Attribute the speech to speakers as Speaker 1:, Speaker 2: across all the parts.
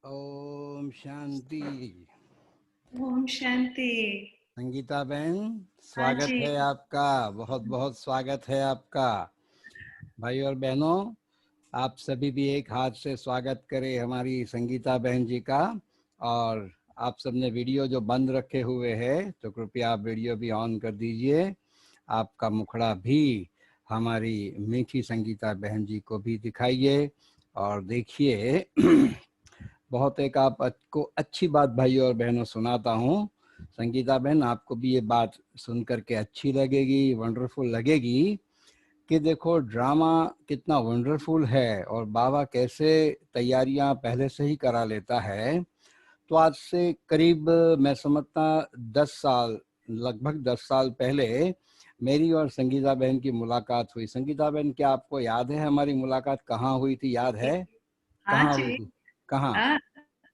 Speaker 1: ओम शांति।
Speaker 2: ओम शांति।
Speaker 1: संगीता बहन,
Speaker 2: हाँ
Speaker 1: स्वागत
Speaker 2: जी।
Speaker 1: है आपका। बहुत बहुत स्वागत है आपका। भाई और बहनों, आप सभी भी एक हाथ से स्वागत करें हमारी संगीता बहन जी का। और आप सबने वीडियो जो बंद रखे हुए हैं तो कृपया आप वीडियो भी ऑन कर दीजिए। आपका मुखड़ा भी हमारी मीठी संगीता बहन जी को भी दिखाइए और देखिए। बहुत एक आपको अच्छी बात भाई और बहनों सुनाता हूँ। संगीता बहन, आपको भी ये बात सुन करके अच्छी लगेगी, वंडरफुल लगेगी कि देखो ड्रामा कितना वंडरफुल है और बाबा कैसे तैयारियां पहले से ही करा लेता है। तो आज से करीब मैं समझता 10 साल, लगभग 10 साल पहले मेरी और संगीता बहन की मुलाकात हुई। संगीता बहन, क्या आपको याद है हमारी मुलाकात कहाँ हुई थी? याद है
Speaker 2: हाँ
Speaker 1: कहाँ हुई
Speaker 2: जी।
Speaker 1: थी? कहाँ?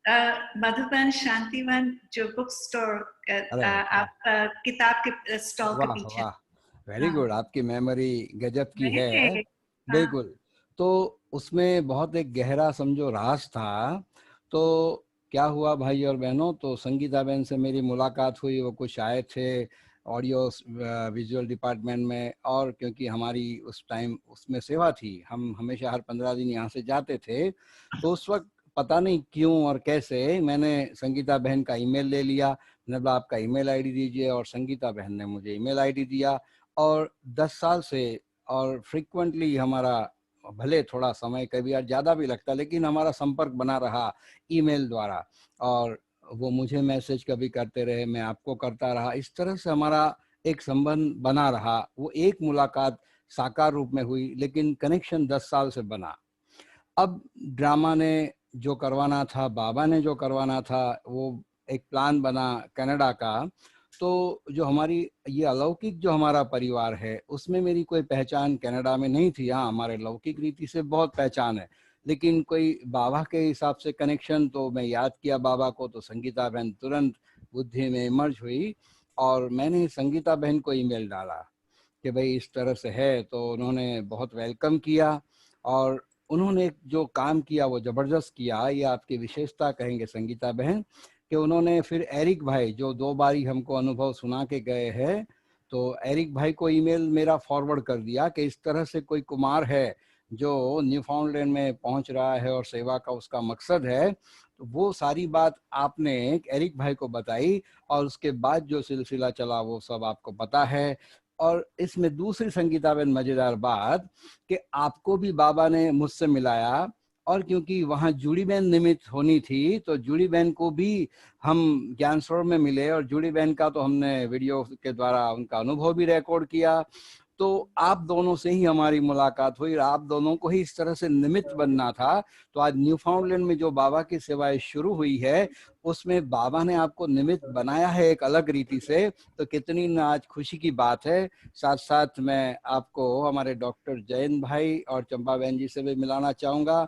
Speaker 2: आ, मधुबन शांतिवन जो बुक स्टोर,
Speaker 1: अरे वाह,
Speaker 2: आप किताब के स्टॉल के
Speaker 1: वाह
Speaker 2: पीछे।
Speaker 1: वाह, वेरी
Speaker 2: हाँ,
Speaker 1: गुड। आपकी मेमोरी गजब की है।
Speaker 2: नहीं। हाँ
Speaker 1: बिल्कुल। तो उसमें बहुत एक गहरा समझो राज था। तो क्या हुआ भाई और बहनों, तो संगीता बहन से मेरी मुलाकात हुई। वो कुछ आए थे ऑडियो विजुअल डिपार्टमेंट में, और क्योंकि हमारी उस टाइम उसमें सेवा थी, हम हमेशा हर 15 दिन यहाँ से जाते थे। तो उस वक्त पता नहीं क्यों और कैसे मैंने संगीता बहन का ईमेल ले लिया। मैंने बोला आपका ईमेल आईडी दीजिए, और संगीता बहन ने मुझे ईमेल आईडी दिया। और 10 साल से और फ्रिक्वेंटली हमारा, भले थोड़ा समय कभी यार ज़्यादा भी लगता, लेकिन हमारा संपर्क बना रहा ईमेल द्वारा। और वो मुझे मैसेज कभी करते रहे, मैं आपको करता रहा। इस तरह से हमारा एक संबंध बना रहा। वो एक मुलाकात साकार रूप में हुई, लेकिन कनेक्शन 10 साल से बना। अब ड्रामा ने जो करवाना था, बाबा ने जो करवाना था, वो एक प्लान बना कनाडा का। तो जो हमारी ये अलौकिक जो हमारा परिवार है, उसमें मेरी कोई पहचान कनाडा में नहीं थी। हाँ, हमारे लौकिक रीति से बहुत पहचान है, लेकिन कोई बाबा के हिसाब से कनेक्शन। तो मैं याद किया बाबा को, तो संगीता बहन तुरंत बुद्धि में इमर्ज हुई। और मैंने संगीता बहन को ईमेल डाला कि भाई इस तरह से है। तो उन्होंने बहुत वेलकम किया, और उन्होंने जो काम किया वो जबरदस्त किया। ये आपकी विशेषता कहेंगे संगीता बहन, कि उन्होंने फिर एरिक भाई, जो 2 बारी हमको अनुभव सुना के गए हैं, तो एरिक भाई को ईमेल मेरा फॉरवर्ड कर दिया कि इस तरह से कोई कुमार है जो न्यू फाउंडलैंड में पहुंच रहा है और सेवा का उसका मकसद है। तो वो सारी बात आपने एरिक भाई को बताई, और उसके बाद जो सिलसिला चला वो सब आपको पता है। और इसमें दूसरी संगीता बहन मजेदार बात कि आपको भी बाबा ने मुझसे मिलाया। और क्योंकि वहाँ जूड़ी बहन निमित्त होनी थी, तो जूड़ी बहन को भी हम ज्ञान सरोवर में मिले, और जूड़ी बहन का तो हमने वीडियो के द्वारा उनका अनुभव भी रिकॉर्ड किया। तो आप दोनों से ही हमारी मुलाकात हुई, और आप दोनों को ही इस तरह से निमित्त बनना था। तो आज न्यू फाउंडलैंड में जो बाबा की सेवाएं शुरू हुई है, उसमें बाबा ने आपको निमित्त बनाया है एक अलग रीति से। तो कितनी ना आज खुशी की बात है। साथ साथ मैं आपको हमारे डॉक्टर जयंत भाई और चंपा बहन जी से भी मिलाना चाहूँगा।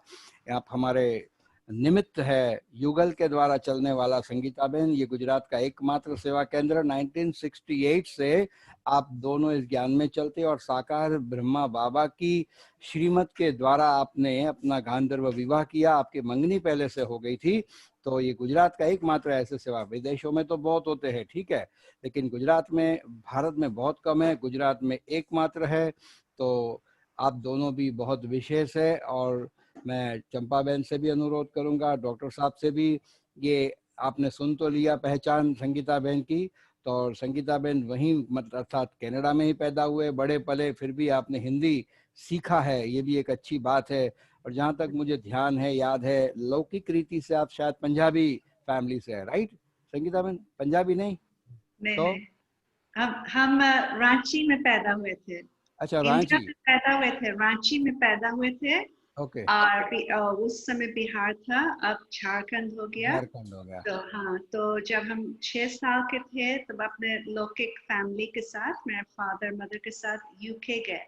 Speaker 1: आप हमारे निमित्त है युगल के द्वारा चलने वाला संगीता बहन। ये गुजरात का एकमात्र सेवा केंद्र 1968 से आप दोनों इस ज्ञान में चलते, और साकार ब्रह्मा बाबा की श्रीमत के द्वारा आपने अपना गांधर्व विवाह किया। आपकी मंगनी पहले से हो गई थी। तो ये गुजरात का एकमात्र ऐसे सेवा, विदेशों में तो बहुत होते हैं, ठीक है, लेकिन गुजरात में, भारत में बहुत कम है, गुजरात में एकमात्र है। तो आप दोनों भी बहुत विशेष है। और मैं चंपा बहन से भी अनुरोध करूंगा, डॉक्टर साहब से भी। ये आपने सुन तो लिया पहचान संगीता बहन की। तो और संगीता बहन वहीं, मतलब अर्थात कनाडा में ही पैदा हुए, बड़े पले, फिर भी आपने हिंदी सीखा है, ये भी एक अच्छी बात है। और जहाँ तक मुझे ध्यान है, याद है, लौकिक रीति से आप शायद पंजाबी फैमिली से है, राइट संगीता बहन? पंजाबी नहीं
Speaker 2: नहीं
Speaker 1: तो?
Speaker 2: नहीं। हम रांची में पैदा हुए थे।
Speaker 1: अच्छा,
Speaker 2: इंडिया
Speaker 1: रांची।
Speaker 2: में पैदा हुए थे, रांची में पैदा हुए थे।
Speaker 1: ओके।
Speaker 2: और उस समय बिहार था, अब झारखंड हो गया।
Speaker 1: झारखंड हो गया।
Speaker 2: तो हाँ, तो जब हम 6 साल के थे तब अपने लौकिक फैमिली के साथ, मेरे फादर मदर के साथ यूके गए।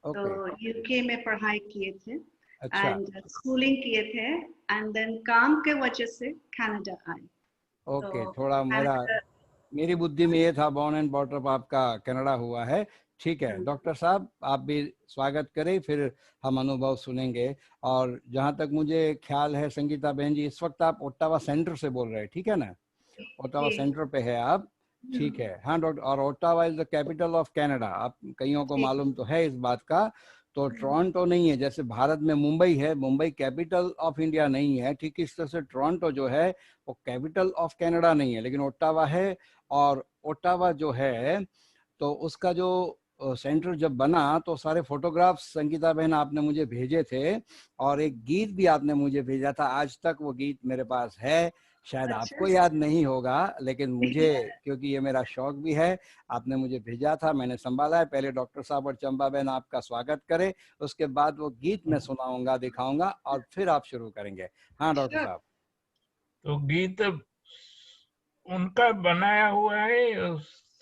Speaker 2: तो
Speaker 1: ओके।
Speaker 2: यूके में पढ़ाई किए थे
Speaker 1: अच्छा।
Speaker 2: एंड स्कूलिंग किए थे, एंड देन काम के वजह से कनाडा आए। तो
Speaker 1: ओके, थोड़ा मेरा,
Speaker 2: कनाडा।
Speaker 1: मेरी बुद्धि में ये था बॉर्न एंड बॉटअप आपका कनाडा हुआ है। ठीक है डॉक्टर साहब, आप भी स्वागत करें, फिर हम अनुभव सुनेंगे। और जहाँ तक मुझे ख्याल है संगीता बहन जी, इस वक्त आप ओट्टावा सेंटर से बोल रहे हैं, ठीक है ना? ओट्टावा
Speaker 2: जी
Speaker 1: सेंटर पे है आप, ठीक है। हाँ डॉक्टर, और Ottawa is the capital of Canada, आप कईयों को
Speaker 2: जी
Speaker 1: मालूम तो है इस बात का। तो टोरंटो नहीं है, जैसे भारत में मुंबई है, मुंबई कैपिटल ऑफ इंडिया नहीं है, ठीक इस तरह से टोरंटो जो है वो कैपिटल ऑफ कनाडा नहीं है, लेकिन ओट्टावा है। और ओट्टावा जो है तो उसका जो सेंटर जब बना तो सारे फोटोग्राफ्स संगीता बहन आपने मुझे भेजे थे, और एक गीत भी आपने मुझे भेजा था, आज तक वो गीत मेरे पास है। शायद
Speaker 2: अच्छा
Speaker 1: आपको याद नहीं होगा, लेकिन मुझे, क्योंकि ये मेरा शौक भी है, आपने मुझे भेजा था, मैंने संभाला है। पहले डॉक्टर साहब और चंपा बहन आपका स्वागत करें, उसके बाद वो गीत मैं सुनाऊंगा, दिखाऊंगा, और फिर आप शुरू करेंगे। हाँ डॉक्टर साहब।
Speaker 3: तो गीत उनका बनाया हुआ है,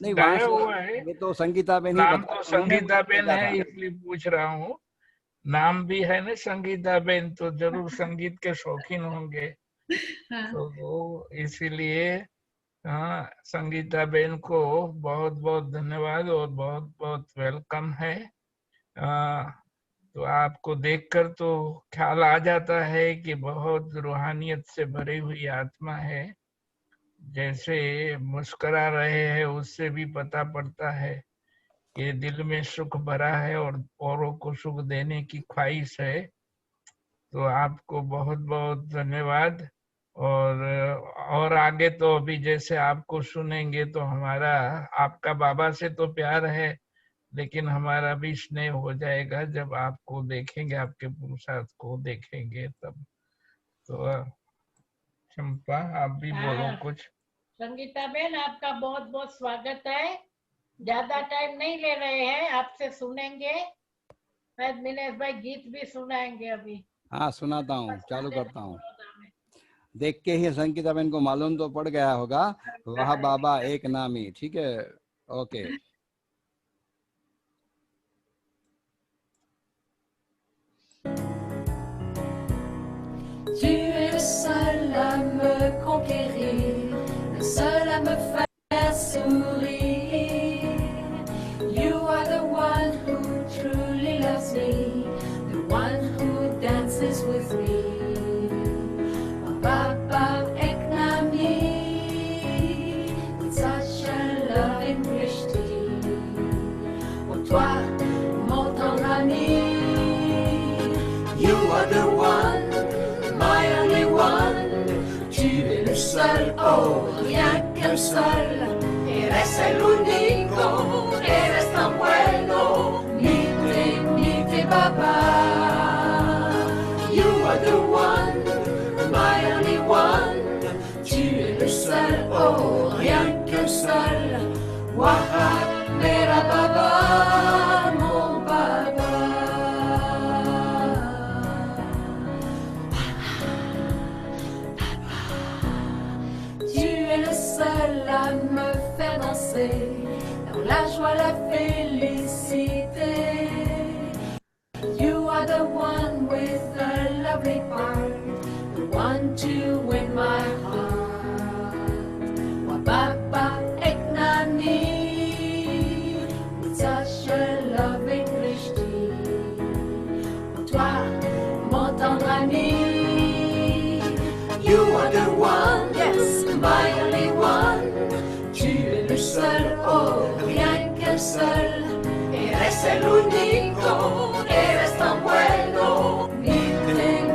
Speaker 1: नहीं, वहां
Speaker 3: गाया
Speaker 1: से
Speaker 3: हुआ है।
Speaker 1: ये तो संगीता बहन ही
Speaker 3: नाम
Speaker 1: बता
Speaker 3: तो
Speaker 1: रहे, उन्होंने
Speaker 3: संगीता
Speaker 1: मुझे
Speaker 3: बेन
Speaker 1: भेजा
Speaker 3: है,
Speaker 1: था।
Speaker 3: इसलिए पूछ रहा हूँ। नाम भी है ना संगीता बेन, तो जरूर संगीत के शौकीन होंगे।
Speaker 2: हाँ
Speaker 3: तो वो इसीलिए, हाँ, संगीता बेन को बहुत बहुत धन्यवाद और बहुत बहुत वेलकम है। तो आपको देखकर तो ख्याल आ जाता है कि बहुत रूहानियत से भरी हुई आत्मा है। जैसे मुस्कुरा रहे हैं उससे भी पता पड़ता है कि दिल में सुख भरा है और औरों को सुख देने की ख्वाहिश है। तो आपको बहुत बहुत धन्यवाद। और आगे तो अभी जैसे आपको सुनेंगे तो हमारा, आपका बाबा से तो प्यार है, लेकिन हमारा भी स्नेह हो जाएगा जब आपको देखेंगे, आपके पुरुषार्थ को देखेंगे तब। तो चंपा, आप भी बोलो
Speaker 4: हाँ,
Speaker 3: कुछ।
Speaker 4: संगीता बेन आपका बहुत बहुत स्वागत है। ज्यादा टाइम नहीं ले रहे हैं, आपसे सुनेंगे। शायद दिनेश भाई गीत भी सुनाएंगे अभी।
Speaker 1: हाँ सुनाता हूँ, चालू
Speaker 4: बरसात
Speaker 1: करता हूँ।
Speaker 4: बड़ौदा में।
Speaker 1: देख के ही संगीता बहन को मालूम तो पड़ गया होगा, वाह बाबा एक नामी, ठीक है। Okay.
Speaker 5: Tu es le seul à me conquérir, le seul à me faire sourire. You are the one who truly loves me, the one who dances with me. Papa ek nami, with such a loving Christy. Oh toi, mon tendre ami, you are the one, my only one. Tu es le seul, oh, rien qu'un seul. Eres el único, eres tan bueno. Mi te baba. You are the one, my only one. Tu es le seul, oh, rien qu'un seul. Waha, mera baba, mon baba. Tu es le seul à me faire danser dans la joie, la félicité. You are the one with a lovely part, the one to win my heart. Wababa ek nami, with such a loving Christy. Toi, mon tendre ami, you are the one, yes, my only one. Tu es le seul, oh, rien qu'un seul. Eres el único, eres tan bueno.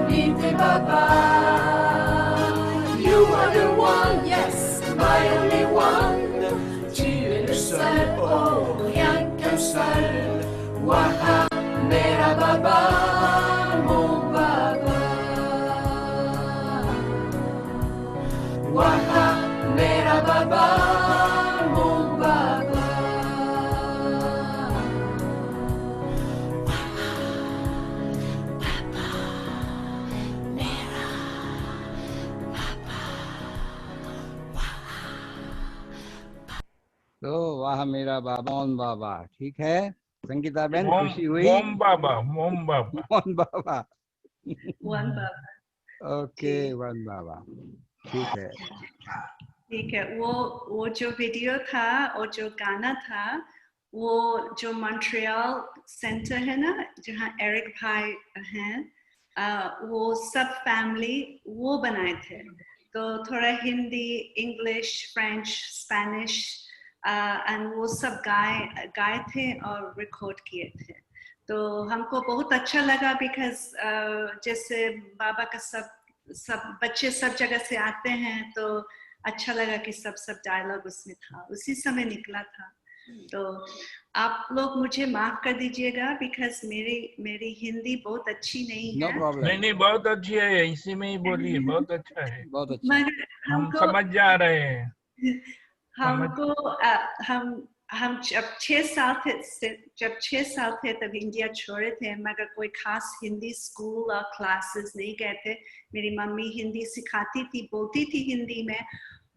Speaker 5: Mi te baba. You are the one, yes, my only one. Tu es le seul, oh, rien qu'un seul. Waha, mera baba, mon baba. Waha, mera baba, mon baba.
Speaker 1: तो वाह मेरा बाबा, मोहन बाबा, ठीक है संगीता बहन,
Speaker 3: मोम
Speaker 1: खुशी हुई।
Speaker 3: मोम बाबा, मोम बाबा।
Speaker 1: मोहन बाबा।
Speaker 2: वन बाबा
Speaker 1: ओके,
Speaker 2: जी
Speaker 1: वन बाबा, ठीक है।
Speaker 2: ठीक है। वो जो वीडियो था और जो गाना था वो जो मॉन्ट्रियल सेंटर है ना, जहाँ एरिक भाई हैं, वो सब फैमिली वो बनाए थे। तो थोड़ा Hindi, English, French, Spanish and वो सब गाए थे और रिकॉर्ड किए थे। तो हमको बहुत अच्छा लगा बिकॉज जैसे बाबा का सब बच्चे सब जगह से आते हैं, तो अच्छा लगा कि सब डायलॉग उसमें था, उसी समय निकला था। तो आप लोग मुझे माफ कर दीजिएगा बिकॉज मेरी हिंदी बहुत अच्छी नहीं
Speaker 1: नो
Speaker 2: है।
Speaker 1: प्रॉब्लम।
Speaker 3: नहीं बहुत अच्छी है, इसी में ही बोलिए, बहुत अच्छा है,
Speaker 1: बहुत अच्छा।
Speaker 2: मगर
Speaker 3: हम समझ जा रहे हैं।
Speaker 2: हमको हम जब 6 साल थे तब इंडिया छोड़े थे, मगर कोई खास हिंदी स्कूल और क्लासेस नहीं गए थे। मेरी मम्मी हिंदी सिखाती थी, बोलती थी हिंदी में,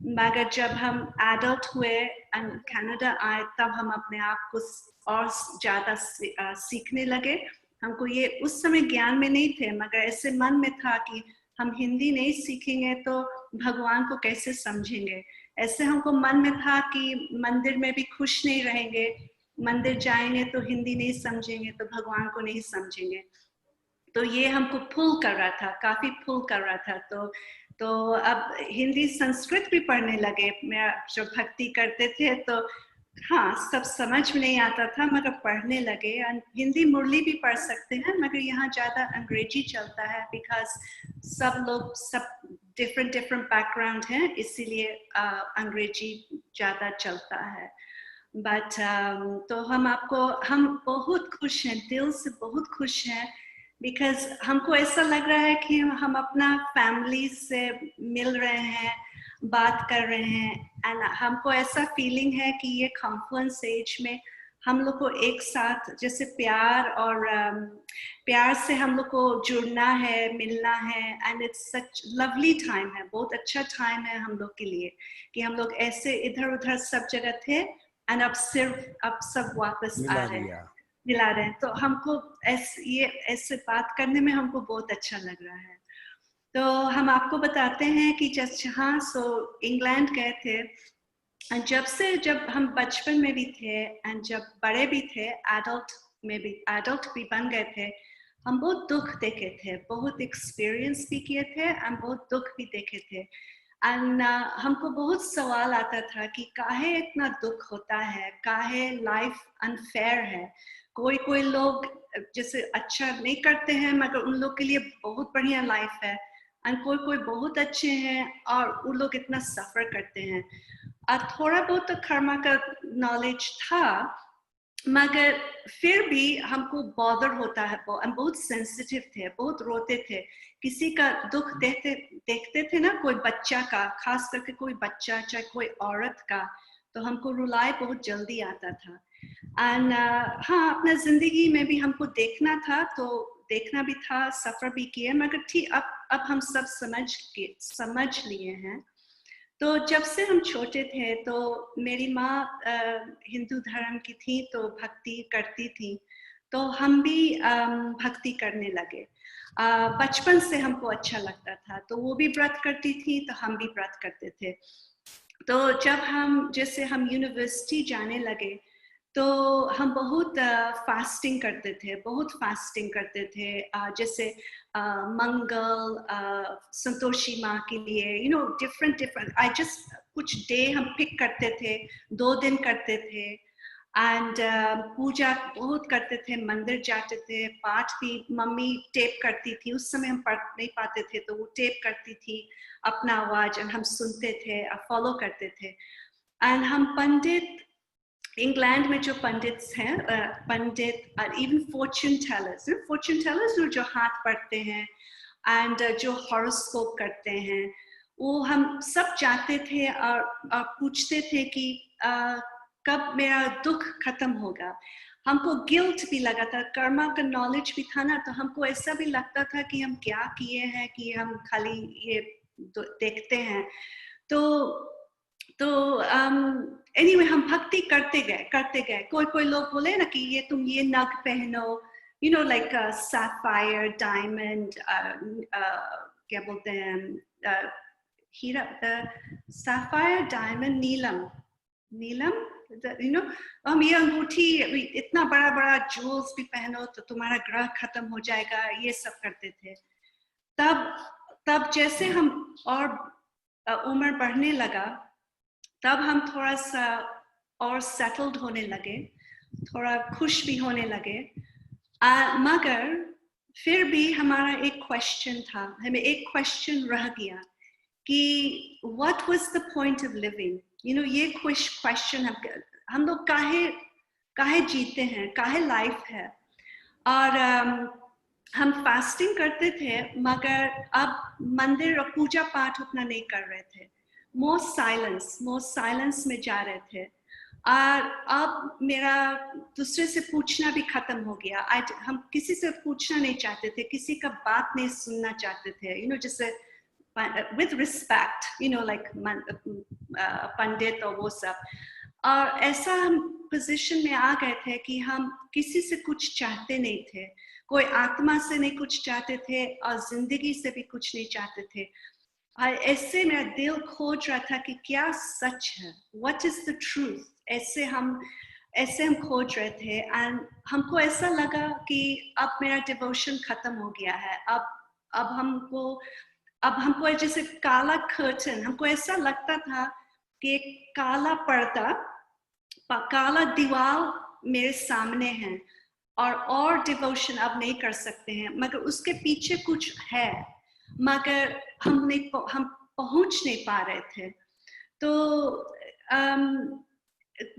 Speaker 2: मगर जब हम एडल्ट हुए और कनाडा आए तब हम अपने आप को और ज़्यादा सीखने लगे। हमको ये उस समय ज्ञान में नहीं थे, मगर ऐसे मन में था कि हम हिंदी नहीं सीखेंगे तो भगवान को कैसे समझेंगे। ऐसे हमको मन में था कि मंदिर में भी खुश नहीं रहेंगे, मंदिर जाएंगे तो हिंदी नहीं समझेंगे तो भगवान को नहीं समझेंगे। तो ये हमको पुल कर रहा था, काफी पुल कर रहा था। तो अब हिंदी संस्कृत भी पढ़ने लगे। मैं जब भक्ति करते थे तो हाँ, सब समझ में नहीं आता था, मगर पढ़ने लगे। हिंदी मुरली भी पढ़ सकते हैं, मगर यहाँ ज्यादा अंग्रेजी चलता है बिकॉज सब लोग सब डिफरेंट बैकग्राउंड हैं, इसीलिए अंग्रेजी ज्यादा चलता है। बट तो हम बहुत खुश हैं, दिल से बहुत खुश हैं, बिकॉज हमको ऐसा लग रहा है कि हम अपना फैमिली से मिल रहे हैं, बात कर रहे हैं। एंड हमको ऐसा फीलिंग है कि ये कॉन्फ्लुएंस एज में हम लोग को एक साथ जैसे प्यार और प्यार से हम लोग को जुड़ना है, मिलना है। And it's such lovely time है, बहुत अच्छा टाइम है हम लोग के लिए कि हम लोग ऐसे इधर उधर सब जगह थे एंड अब सब वापस आ रहे हैं, मिला रहे हैं। तो हमको ऐसे बात करने में हमको बहुत अच्छा लग रहा है। तो हम आपको बताते हैं कि जहाँ इंग्लैंड गए थे, जब हम बचपन में भी थे एंड जब बड़े भी थे, एडल्ट भी बन गए थे, हम बहुत दुख देखे थे, बहुत एक्सपीरियंस भी किए थे एंड बहुत दुख भी देखे थे। एंड हमको बहुत सवाल आता था कि काहे इतना दुख होता है, काहे लाइफ अनफेयर है। कोई लोग जैसे अच्छा नहीं करते हैं, मगर उन लोग के लिए बहुत बढ़िया लाइफ है, एंड कोई बहुत अच्छे हैं और वो लोग इतना सफर करते हैं। और थोड़ा बहुत तो कर्मा का नॉलेज था, मगर फिर भी हमको बॉदर होता है, हम बहुत सेंसिटिव थे, बहुत रोते थे। किसी का दुख देखते थे ना, कोई बच्चा का, खास करके कोई बच्चा चाहे कोई औरत का, तो हमको रुलाए बहुत जल्दी आता था। एंड हाँ, अपना जिंदगी में भी हमको देखना था, तो देखना भी था, सफर भी किए, मगर ठीक अब हम सब समझ लिए हैं। तो जब से हम छोटे थे तो मेरी माँ हिंदू धर्म की थी, तो भक्ति करती थी, तो हम भी भक्ति करने लगे। बचपन से हमको अच्छा लगता था, तो वो भी व्रत करती थी तो हम भी व्रत करते थे। तो जब हम यूनिवर्सिटी जाने लगे तो हम बहुत फास्टिंग करते थे, जैसे मंगल, संतोषी माँ के लिए, डिफरेंट कुछ डे हम पिक करते थे, 2 दिन करते थे। एंड पूजा बहुत करते थे, मंदिर जाते थे, पाठ भी मम्मी टेप करती थी, उस समय हम पढ़ नहीं पाते थे तो वो टेप करती थी अपना आवाज, और हम सुनते थे और फॉलो करते थे। एंड हम पंडित, इंग्लैंड में जो पंडित हैं, पंडित और इवन फॉर्च्यून टेलर्स जो हाथ पढ़ते हैं एंड जो हॉरोस्कोप करते हैं, वो हम सब जाते थे और पूछते थे कि कब मेरा दुख खत्म होगा। हमको गिल्ट भी लगा था, कर्मा का नॉलेज भी था ना, तो हमको ऐसा भी लगता था कि हम क्या किए हैं कि हम खाली ये देखते हैं। तो anyway, हम भक्ति करते गए। कोई लोग बोले ना कि तुम ये नग पहनो, like sapphire, diamond, क्या बोलते हैं, हीरा, sapphire, diamond, Neelam, you know, हम ये अंगूठी इतना बड़ा बड़ा जूल्स भी पहनो तो तुम्हारा ग्रह खत्म हो जाएगा, ये सब करते थे। तब जैसे हम और उम्र बढ़ने लगा, तब हम थोड़ा सा और सेटल्ड होने लगे, थोड़ा खुश भी होने लगे। मगर फिर भी हमारा एक क्वेश्चन था, हमें एक क्वेश्चन रह गया कि what was the point of living? You know, ये क्वेश्चन हम लोग काहे जीते हैं, काहे लाइफ है। और हम फास्टिंग करते थे, मगर अब मंदिर और पूजा पाठ उतना नहीं कर रहे थे, मोर साइलेंस में जा रहे थे। और अब मेरा दूसरे से पूछना भी खत्म हो गया। हम किसी से पूछना नहीं चाहते थे, किसी का बात नहीं सुनना चाहते थे, यू नो, जैसे with respect, you know, like पंडित और वो सब। और ऐसा हम पोजीशन में आ गए थे कि हम किसी से कुछ चाहते नहीं थे, कोई आत्मा से नहीं कुछ चाहते थे और जिंदगी से भी कुछ नहीं चाहते थे। और ऐसे मेरा दिल खोज रहा था कि क्या सच है, what is the truth। ऐसे हम खोज रहे थे। एंड हमको ऐसा लगा कि अब मेरा डिवोशन खत्म हो गया है। अब हमको जैसे काला कर्टन, हमको ऐसा लगता था कि एक काला पर्दा, काला दीवार मेरे सामने है और डिवोशन अब नहीं कर सकते हैं, मगर उसके पीछे कुछ है, मगर हम पहुंच नहीं पा रहे थे। तो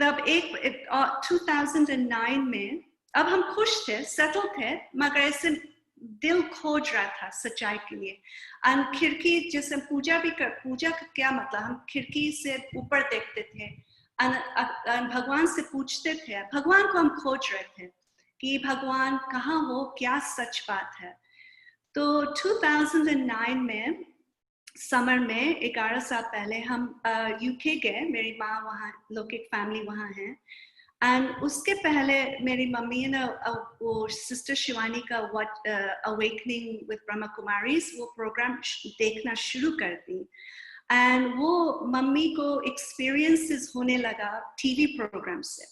Speaker 2: तब 2009 में, अब हम खुश थे, सेटल थे, मगर ऐसे दिल खोज रहा था सच्चाई के लिए। और खिड़की, जैसे पूजा का क्या मतलब, हम खिड़की से ऊपर देखते थे, भगवान से पूछते थे, भगवान को हम खोज रहे थे कि भगवान कहाँ हो, क्या सच बात है। तो 2009 में समर में 11 साल पहले हम यूके गए। मेरी माँ वहाँ, लौकिक फैमिली वहाँ है। एंड उसके पहले मेरी मम्मी ने वो सिस्टर शिवानी का अवेकनिंग विद ब्रह्मा कुमारीज, वो प्रोग्राम देखना शुरू कर दी। एंड वो मम्मी को एक्सपीरियंसेस होने लगा टीवी प्रोग्राम से।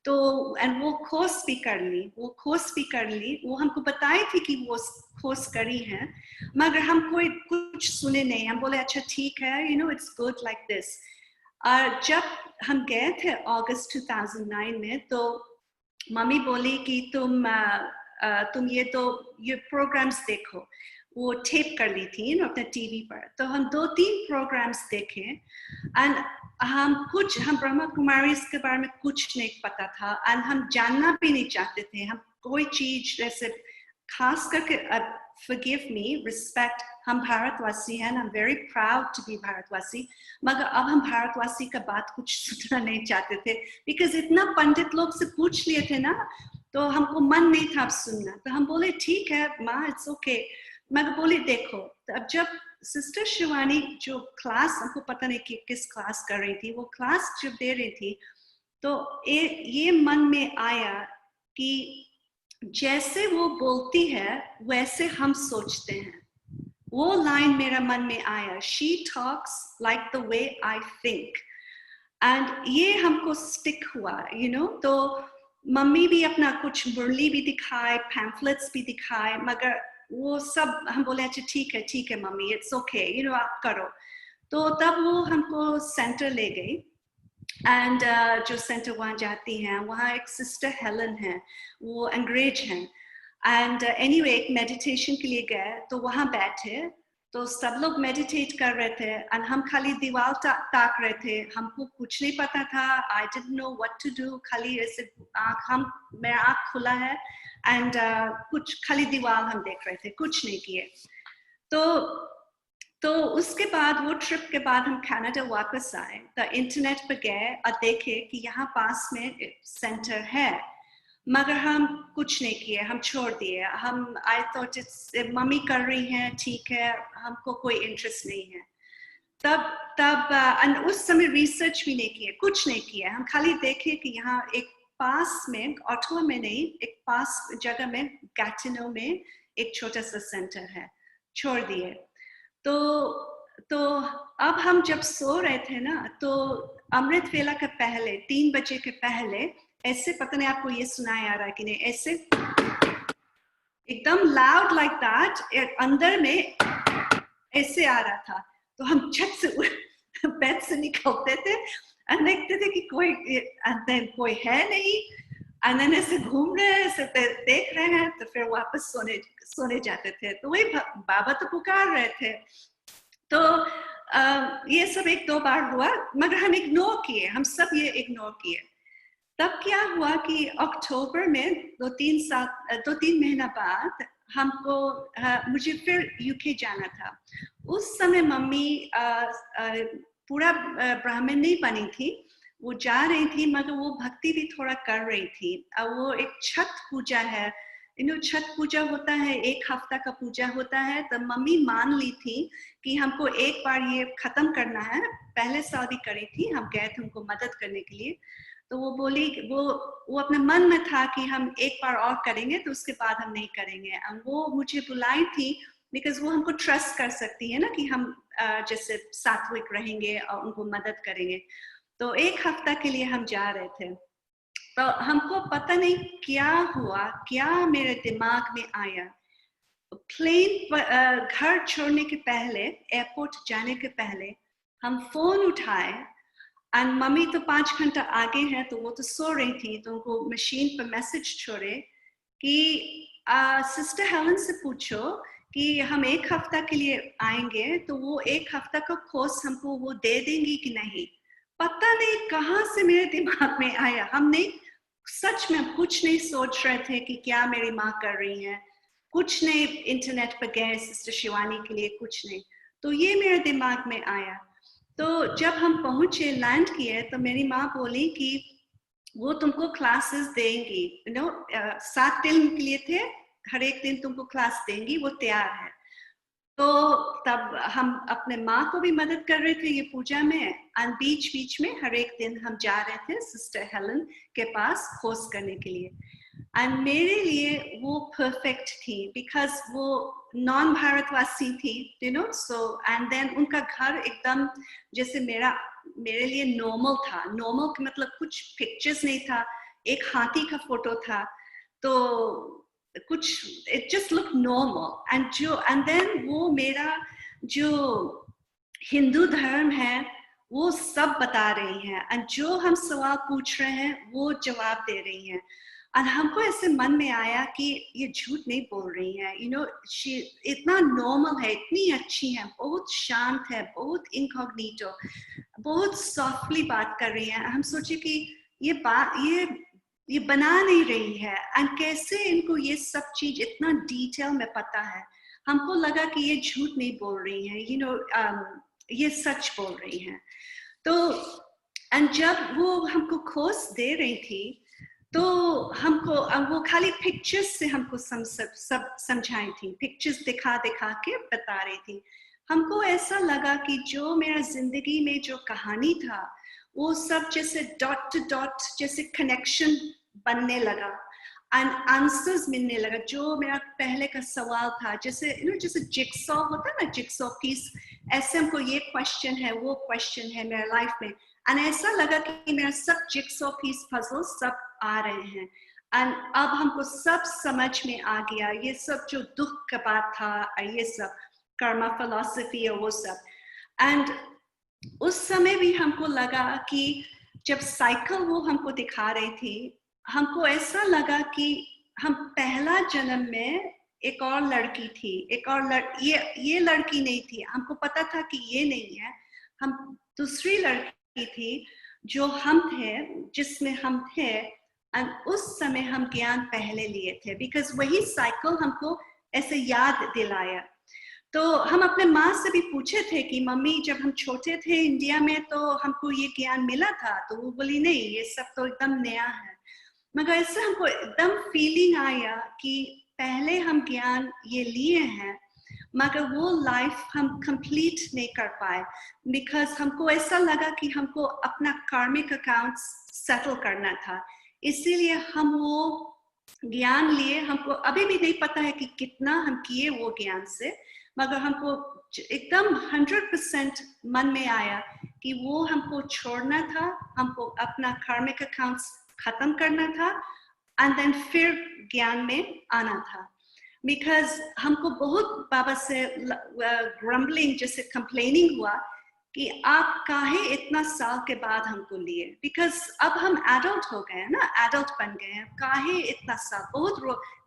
Speaker 2: तो एंड वो कोर्स भी कर ली, वो हमको बताई थी कि वो कोर्स करी है, मगर हम कोई कुछ सुने नहीं। हम बोले अच्छा ठीक है, you know, it's good like this. और जब हम गए थे अगस्त 2009 में, तो मम्मी बोली कि तुम ये प्रोग्राम्स देखो। वो टेप कर ली थी ना अपने टीवी पर। तो हम 2-3 प्रोग्राम्स देखे। एंड हम ब्रह्मा कुमारीज के बारे में कुछ नहीं पता था, एंड हम जानना भी नहीं चाहते थे। हम कोई चीज जैसे, खास करके forgive me, respect, हम भारतवासी हैं, I'm very proud to be भारतवासी, मगर अब हम भारतवासी का बात कुछ सुनना नहीं चाहते थे, because इतना पंडित लोग से पूछ लिए थे ना, तो हमको मन नहीं था अब सुनना। तो हम बोले ठीक है माँ, it's okay। मगर बोली देखो, तो अब जब सिस्टर शिवानी जो क्लास, हमको पता नहीं कि किस क्लास कर रही थी, वो क्लास जब दे रही थी, तो ये मन में आया कि जैसे वो बोलती है वैसे हम सोचते हैं। वो लाइन मेरा मन में आया, she talks like the way I think, and ये हमको स्टिक हुआ, you know। तो मम्मी भी अपना कुछ मुरली भी दिखाए, पैम्फलेट्स भी दिखाए, मगर वो सब हम बोले अच्छा ठीक है mummy, it's okay, you know, आप करो। तो तब वो हमको सेंटर ले गई। एंड जो सेंटर वहाँ जाती हैं, वहाँ एक सिस्टर हेलन है, वो अंग्रेज हैं। एंड एनीवे एक मेडिटेशन के लिए गए, तो वहाँ बैठे, तो सब लोग मेडिटेट कर रहे थे, एंड हम खाली दीवार ताक रहे थे। हमको कुछ नहीं पता था, I didn't know what to do. खाली ऐसे मेरा आँख खुला है, एंड कुछ खाली दीवार हम देख रहे थे, कुछ नहीं किए। तो उसके बाद, वो ट्रिप के बाद हम कनाडा वापस आए, तो इंटरनेट पर गए और देखे कि यहाँ पास में सेंटर है, मगर हम कुछ नहीं किए, हम छोड़ दिए। आई थॉट मम्मी कर रही हैं, ठीक है, हमको कोई इंटरेस्ट नहीं है। तब उस समय रिसर्च भी नहीं किए, कुछ नहीं किया। हम खाली देखे कि यहाँ एक पास में, ऑटो में नहीं, एक पास जगह में, गैटिनो में एक छोटा सा सेंटर है, छोड़ दिए। तो तो अब हम जब सो रहे थे ना, तो अमृत वेला के पहले 3 बजे के पहले ऐसे, पता नहीं आपको ये सुनाई आ रहा है कि नहीं, ऐसे एकदम लाउड लाइक दैट अंदर में ऐसे आ रहा था। तो हम छत से बेड से निकलते थे और देखते थे कि कोई है नहीं, और ऐसे घूम रहे हैं, ऐसे देख रहे हैं, तो फिर वापस सोने जाते थे। तो वही बाबा तो पुकार रहे थे। तो ये सब 1-2 बार हुआ, मगर हम इग्नोर किए, हम सब ये इग्नोर किए। तब क्या हुआ कि अक्टूबर में 2-3 महीना बाद हमको मुझे फिर यूके जाना था। उस समय मम्मी पूरा ब्राह्मण नहीं बनी थी, वो जा रही थी, मगर वो भक्ति भी थोड़ा कर रही थी। वो एक छठ पूजा है, छठ पूजा होता है, 1 हफ्ता का पूजा होता है। तो मम्मी मान ली थी कि हमको एक बार ये खत्म करना है। पहले साल भी करी थी, हम गए थे उनको मदद करने के लिए। तो वो बोली, वो अपने मन में था कि हम एक बार और करेंगे, तो उसके बाद हम नहीं करेंगे। वो मुझे बुलाई थी बिकॉज वो हमको ट्रस्ट कर सकती है ना कि हम जैसे सात्विक रहेंगे और उनको मदद करेंगे। तो 1 हफ्ता के लिए हम जा रहे थे। तो हमको पता नहीं क्या हुआ, क्या मेरे दिमाग में आया। प्लेन घर छोड़ने के पहले, एयरपोर्ट जाने के पहले हम फोन उठाए, और मम्मी तो 5 घंटा आगे हैं, तो वो तो सो रही थी। तो उनको मशीन पर मैसेज छोड़े कि सिस्टर हेलन से पूछो कि हम 1 हफ्ता के लिए आएंगे, तो वो 1 हफ्ता का कोर्स हमको वो दे देंगी कि नहीं। पता नहीं कहाँ से मेरे दिमाग में आया। हमने सच में कुछ नहीं सोच रहे थे कि क्या मेरी माँ कर रही है, कुछ नहीं इंटरनेट पर गए सिस्टर शिवानी के लिए, कुछ नहीं। तो ये मेरे दिमाग में आया। तो जब हम पहुंचे, लैंड किए, तो मेरी माँ बोली कि वो तुमको क्लासेस देंगी, 7 दिन के लिए थे, हर एक दिन तुमको क्लास देंगी, वो तैयार है। तो तब हम अपने माँ को भी मदद कर रहे थे ये पूजा में, और बीच बीच में हर एक दिन हम जा रहे थे सिस्टर हेलन के पास कोर्स करने के लिए। एंड मेरे लिए वो परफेक्ट थी, बिकॉज वो नॉन भारतवासी थी, सो एंड देन उनका घर एकदम जैसे मेरे लिए नॉर्मल था। नॉर्मल का मतलब कुछ पिक्चर्स नहीं था, एक हाथी का फोटो था, तो कुछ it just looked normal। and then वो मेरा जो हिंदू धर्म है वो सब बता रही हैं, और जो हम सवाल पूछ रहे हैं वो जवाब दे रही हैं। और हमको ऐसे मन में आया कि ये झूठ नहीं बोल रही है, इतना नॉर्मल है, इतनी अच्छी है, बहुत शांत है, बहुत इनकॉग्निटो, बहुत सॉफ्टली बात कर रही है। हम सोचे कि ये बना नहीं रही है, और कैसे इनको ये सब चीज इतना डिटेल में पता है। हमको लगा कि ये झूठ नहीं बोल रही है, ये सच बोल रही हैं। तो जब वो हमको कोर्स दे रही थी, तो हमको वो खाली पिक्चर्स से हमको सब समझाई थी, पिक्चर्स दिखा के बता रही थी। हमको ऐसा लगा कि जो मेरा जिंदगी में जो कहानी था, वो सब जैसे डॉट टू डॉट जैसे कनेक्शन बनने लगा, एंड आंसर्स मिलने लगा। जो मेरा पहले का सवाल था, जैसे जैसे जिक्सॉ होता है ना, जिक्सॉ पीस, ऐसे हमको ये क्वेश्चन है, वो क्वेश्चन है मेरा लाइफ में, एंड ऐसा लगा कि मेरा सब जिक्सॉ पीस पजल सब आ रहे हैं, एंड अब हमको सब समझ में आ गया। ये सब जो दुख का बात था, ये सब कर्मा फिलॉसफी और वो सब। एंड उस समय भी हमको लगा कि जब साइकिल वो हमको दिखा रही थी, हमको ऐसा लगा कि हम पहला जन्म में एक और लड़की थी, एक और ये लड़की नहीं थी। हमको पता था कि ये नहीं है, हम दूसरी लड़की थी जो हम थे, जिसमें हम थे, और उस समय हम ज्ञान पहले लिए थे, बिकॉज वही साइकिल हमको ऐसे याद दिलाया। तो हम अपने माँ से भी पूछे थे कि मम्मी जब हम छोटे थे इंडिया में तो हमको ये ज्ञान मिला था, तो वो बोली नहीं, ये सब तो एकदम नया है। मगर ऐसे हमको एकदम फीलिंग आया कि पहले हम ज्ञान ये लिए हैं, मगर वो लाइफ हम कंप्लीट नहीं कर पाए, बिकॉज हमको ऐसा लगा कि हमको अपना कार्मिक अकाउंट सेटल करना था। इसीलिए हम वो ज्ञान लिए। हमको अभी भी नहीं पता है कि कितना हम किए वो ज्ञान से, मगर हमको एकदम 100% मन में आया कि वो हमको छोड़ना था, हमको अपना कार्मिक अकाउंट्स खत्म करना था एंड देन फिर ज्ञान में आना था। बिकॉज हमको बहुत बाबा से ग्रम्बलिंग जैसे कंप्लेनिंग हुआ कि आप काहे इतना साल के बाद हमको लिए, बिकॉज अब हम एडल्ट हो गए हैं ना, एडल्ट बन गए हैं, काहे इतना साल। बहुत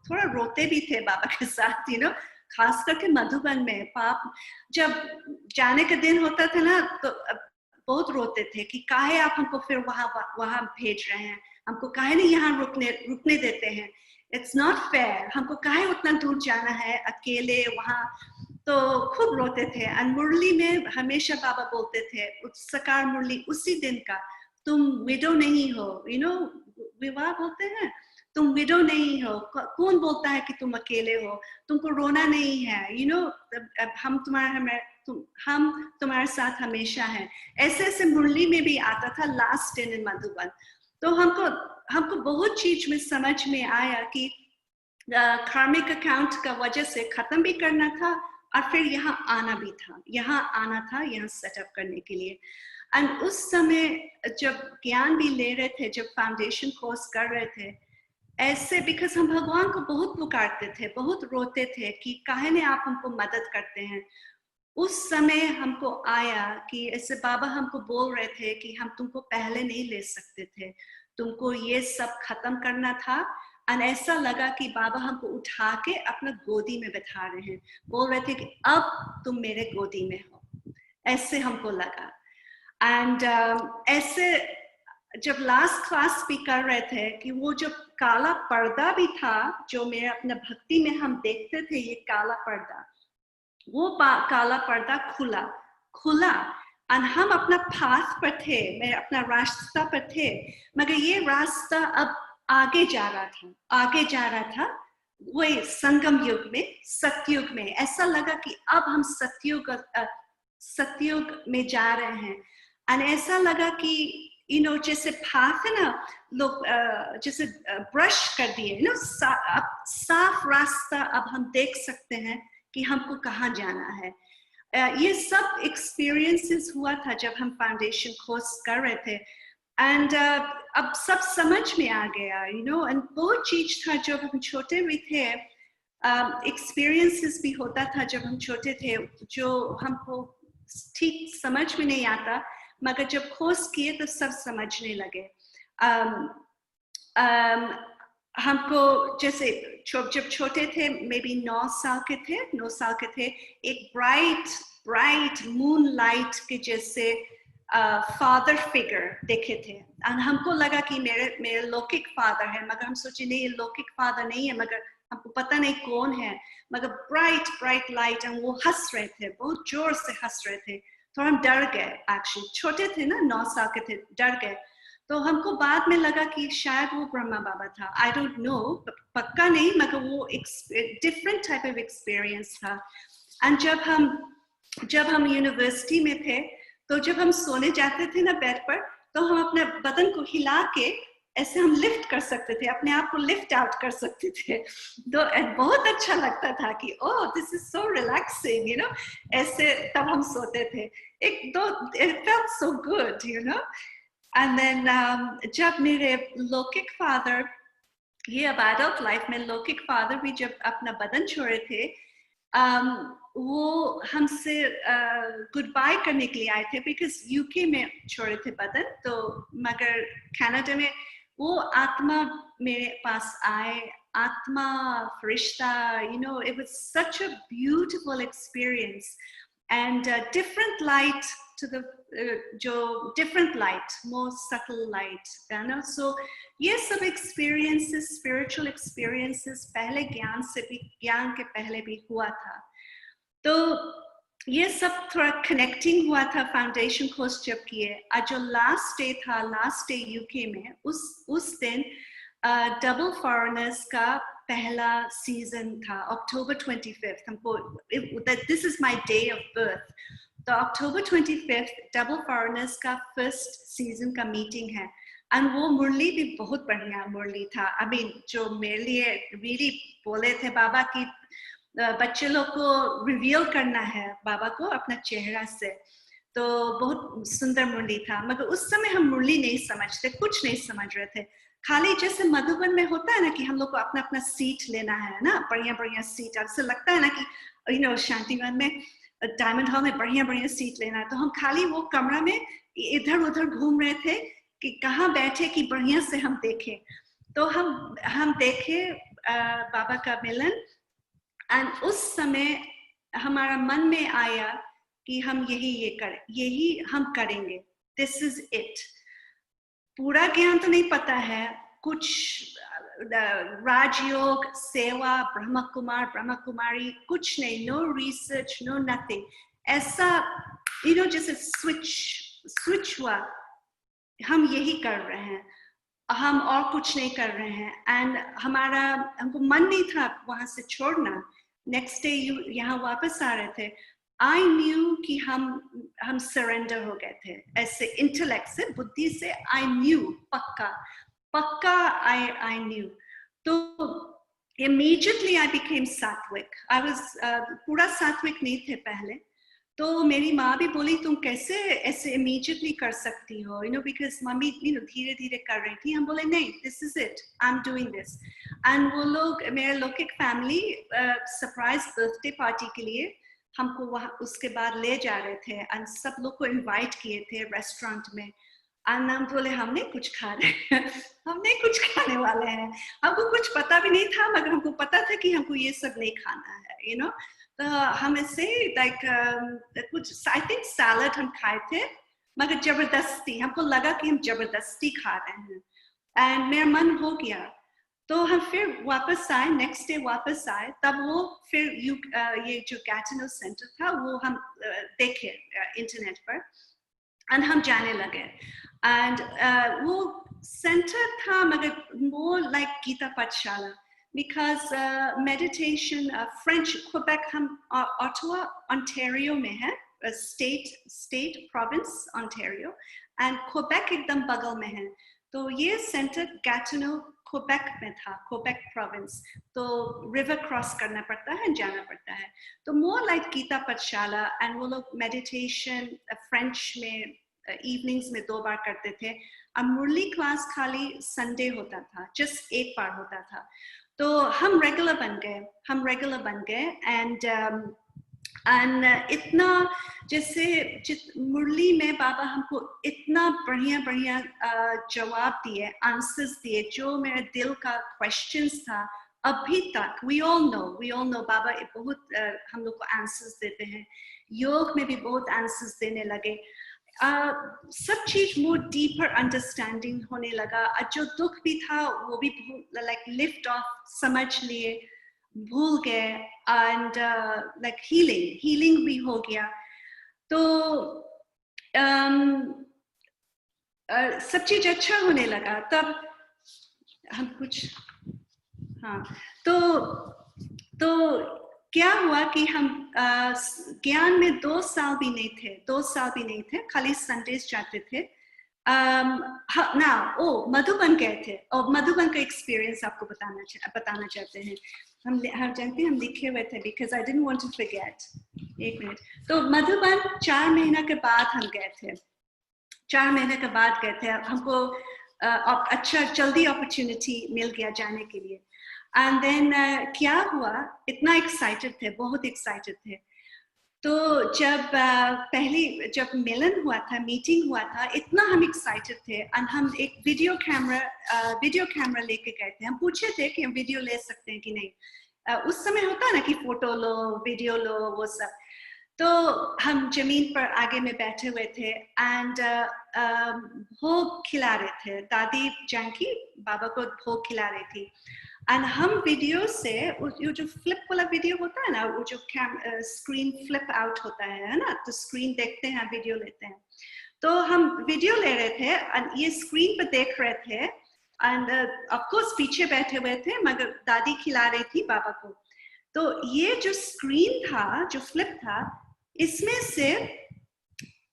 Speaker 2: थोड़ा रोते भी थे बाबा के साथ, यू नो, खास करके मधुबन में। पाप जब जाने का दिन होता था ना तो बहुत रोते थे कि काहे आप हमको फिर वहां भेज रहे हैं, हमको काहे नहीं यहाँ रुकने देते हैं, इट्स नॉट फेयर, हमको काहे उतना दूर जाना है अकेले वहां। तो खूब रोते थे। और मुरली में हमेशा बाबा बोलते थे, सकार मुरली उसी दिन का, तुम विडो नहीं हो, यू नो, विवाह बोलते हैं, तुम विडो नहीं हो, कौन बोलता है कि तुम अकेले हो, तुमको रोना नहीं है, यू नो, हम तुम्हारे साथ हमेशा हैं। ऐसे मुरली में भी आता था लास्ट दिन इन मधुबन। तो हमको बहुत चीज में समझ में आया कि कार्मिक अकाउंट का वजह से खत्म भी करना था और फिर यहाँ आना भी था, यहाँ सेटअप करने के लिए। एंड उस समय जब ज्ञान भी ले रहे थे, जब फाउंडेशन कोर्स कर रहे थे, ऐसे बिकॉज हम भगवान को बहुत पुकारते थे, बहुत रोते थे कि काहे ने आप हमको मदद करते हैं। उस समय हमको आया कि ऐसे बाबा हमको बोल रहे थे कि हम तुमको पहले नहीं ले सकते थे, तुमको ये सब खत्म करना था। और ऐसा लगा कि बाबा हमको उठा के अपना गोदी में बैठा रहे हैं, बोल रहे थे कि अब तुम मेरे गोदी में हो, ऐसे हमको लगा। एंड ऐसे जब लास्ट क्लास भी कर रहे थे कि वो जो काला पर्दा भी था जो मेरे अपने भक्ति में हम देखते थे, ये काला पर्दा, वो काला पर्दा खुला और हम अपना पाथ पर थे, मैं अपना रास्ता पर थे, मगर ये रास्ता अब आगे जा रहा था वही संगम युग में, सतयुग में। ऐसा लगा कि अब हम सतयुग में जा रहे हैं। और ऐसा लगा कि यू नो, जैसे पाथ है ना, लोग जैसे ब्रश कर दिए ना, साफ रास्ता अब हम देख सकते हैं कि हमको कहाँ जाना है। ये सब एक्सपीरियंसेस हुआ था जब हम फाउंडेशन कोर्स कर रहे थे। एंड अब सब समझ में आ गया, यू नो। एंड बहुत चीज था जब हम छोटे भी थे, एक्सपीरियंसेस भी होता था जब हम छोटे थे जो हमको ठीक समझ में नहीं आता, मगर जब कोर्स किए तो सब समझने लगे। हमको जैसे जब छोटे थे, मे बी 9 साल के थे, एक ब्राइट मून लाइट के जैसे फादर फिगर देखे थे। और हमको लगा कि मेरे लौकिक फादर है, मगर हम सोचे नहीं, ये लौकिक फादर नहीं है, मगर हमको पता नहीं कौन है, मगर ब्राइट लाइट। और वो हंस रहे थे, बहुत जोर से हंस रहे थे। तो हम डर गए, एक्चुअली छोटे थे ना, 9 साल के थे, डर गए। तो हमको बाद में लगा कि शायद वो ब्रह्मा बाबा था, आई डोंट नो, पक्का नहीं, मगर वो डिफरेंट टाइप ऑफ एक्सपीरियंस था। एंड जब हम यूनिवर्सिटी में थे, तो जब हम सोने जाते थे ना बेड पर, तो हम अपने बदन को हिला के ऐसे हम लिफ्ट कर सकते थे, अपने आप को लिफ्ट आउट कर सकते थे। तो बहुत अच्छा लगता था कि oh this is so relaxing, you know, ऐसे तब हम सोते थे। It felt so good, you know. And then जब मेरे लौकिक फादर, ये अब एडल्ट लाइफ में लौकिक फादर भी जब अपना बदन छोड़े थे, वो हमसे गुड बाय करने के लिए आए थे, बिकॉज यूके में छोड़े थे बदन, तो मगर कनाडा में वो आत्मा मेरे पास आए, आत्मा फरिश्ता, you know, it was such a beautiful experience and different light to the जो different light, more subtle light, you know. So ये सब experiences, spiritual experiences पहले ज्ञान के पहले भी हुआ था। तो ये सब थोड़ा connecting हुआ था फाउंडेशन कोर्स जब किए। आज जो लास्ट डे यूके में, उस दिन डबल फॉरेनर्स का पहला सीजन था, October 25th। हमको this is my day of birth, तो October 25th डबल फॉरेनर्स का फर्स्ट सीजन का मीटिंग है। एंड वो मुरली भी बहुत बढ़िया मुरली था। आई मीन जो मेरे लिए रियली बोले थे बाबा की बच्चे लोग को रिवील करना है बाबा को अपना चेहरा से, तो बहुत सुंदर मुरली था। मगर उस समय हम मुरली नहीं समझते, कुछ नहीं समझ रहे थे। खाली जैसे मधुबन में होता है ना कि हम लोग को अपना अपना सीट लेना है ना, बढ़िया बढ़िया सीट। ऐसे लगता है ना कि शांतिवन में, डायमंड हॉल में बढ़िया बढ़िया सीट लेना है। तो हम खाली वो कमरा में इधर उधर घूम रहे थे कि कहाँ बैठे कि बढ़िया से हम देखें। तो हम देखे बाबा का मिलन, एंड उस समय हमारा मन में आया कि हम यही हम करेंगे, दिस इज इट। पूरा ज्ञान तो नहीं पता है, कुछ राजयोग, सेवा, ब्रह्म कुमार, ब्रह्म कुमारी, कुछ नहीं, नो रिसर्च, नो नथिंग। ऐसा जैसे स्विच हुआ, हम यही कर रहे हैं, हम और कुछ नहीं कर रहे हैं। एंड हमको मन नहीं था वहां से छोड़ना। नेक्स्ट डे यहाँ वापस आ रहे थे, आई न्यू कि हम सरेंडर हो गए थे, ऐसे इंटेलेक्ट से, बुद्धि से। आई न्यू, पक्का आई न्यू। तो इमीडिएटली आई बिकेम सात्विक। आई वाज पूरा सात्विक नहीं थे पहले। तो मेरी माँ भी बोली तुम कैसे ऐसे इमीडिएटली कर सकती हो, बिकॉज मम्मी धीरे धीरे कर रही थी। हम बोले नहीं, this is it, I am doing this. And वो लोग, मेरे लौकिक फैमिली सरप्राइज बर्थडे पार्टी के लिए हमको वहाँ उसके बाद ले जा रहे थे, एंड सब लोग को इनवाइट किए थे रेस्टोरेंट में। एंड हम बोले हमने कुछ खाने हमने कुछ खाने वाले हैं। हमको कुछ पता भी नहीं था, मगर हमको पता था कि हमको ये सब नहीं खाना है, तो हम ऐसे कुछ आई थिंक सैलड हम खाए थे, मगर जबरदस्ती, हमको लगा कि हम जबरदस्ती खा रहे हैं। एंड मेरा मन हो गया, तो हम फिर वापस आए, नेक्स्ट डे वापस आए। तब वो फिर ये जो गैटिनो सेंटर था वो हम देखे इंटरनेट पर, एंड हम जाने लगे। एंड वो सेंटर था मगर मोर लाइक गीता पाठशाला, because meditation, French, Quebec, हम Ottawa, Ontario में है, state province Ontario, and Quebec एकदम बगल में है। तो ये सेंटर गैटिनो क्वेबेक में था, क्वेबेक प्रोविंस। तो रिवर क्रॉस करना पड़ता है, जाना पड़ता है। तो मोर लाइक गीता पाठशाला, एंड वो लोग मेडिटेशन फ्रेंच में इवनिंग्स में 2 बार करते थे, और मुरली क्लास खाली संडे होता था, जस्ट 1 बार होता था। तो हम रेगुलर बन गए। एंड इतना जैसे मुरली में बाबा हमको इतना बढ़िया जवाब दिए, आंसर्स दिए, जो मेरे दिल का क्वेश्चंस था अभी तक। वी ऑल नो बाबा बहुत हम लोग को आंसर्स देते हैं। योग में भी बहुत आंसर्स देने लगे। सब चीज मोर डीपर अंडरस्टैंडिंग होने लगा। जो दुख भी था वो भी लाइक लिफ्ट ऑफ समझ लिए, भूल गए, एंड लाइक हीलिंग भी हो गया। तो सब चीज अच्छा होने लगा। तब हम कुछ तो क्या हुआ कि हम ज्ञान में 2 साल भी नहीं थे, खाली संडेज जाते थे। मधुबन गए थे, और मधुबन का एक्सपीरियंस आपको बताना चाहते हैं। हम जानते हैं, हम लिखे हुए थे, because I didn't want to forget. 1 minute. तो मधुबन 4 महीना के बाद हम गए थे, 4 महीने के बाद गए थे। हमको अच्छा जल्दी अपॉर्चुनिटी मिल गया जाने के लिए। एंड देन क्या हुआ, इतना एक्साइटेड थे, बहुत एक्साइटेड थे। तो जब मिलन हुआ था, मीटिंग हुआ था, इतना हम एक्साइटेड थे। एंड हम एक वीडियो कैमरा लेके गए थे। हम पूछे थे कि हम वीडियो ले सकते हैं कि नहीं। उस समय होता है ना कि फोटो लो, वीडियो लो, वो सब। तो हम जमीन पर आगे में बैठे हुए थे, एंड भोग खिला रहे थे। दादी जानकी बाबा को भोग खिला रही थी। एंड हम वीडियो से, वो जो फ्लिप वाला वीडियो होता है ना, वो जो स्क्रीन फ्लिप आउट होता है ना, तो स्क्रीन देखते हैं, वीडियो लेते हैं। तो हम वीडियो ले रहे थे, और ये स्क्रीन पर देख रहे थे, एंड ऑफ कोर्स पीछे बैठे हुए थे, मगर दादी खिला रही थी बाबा को। तो ये जो स्क्रीन था, जो फ्लिप था, इसमें से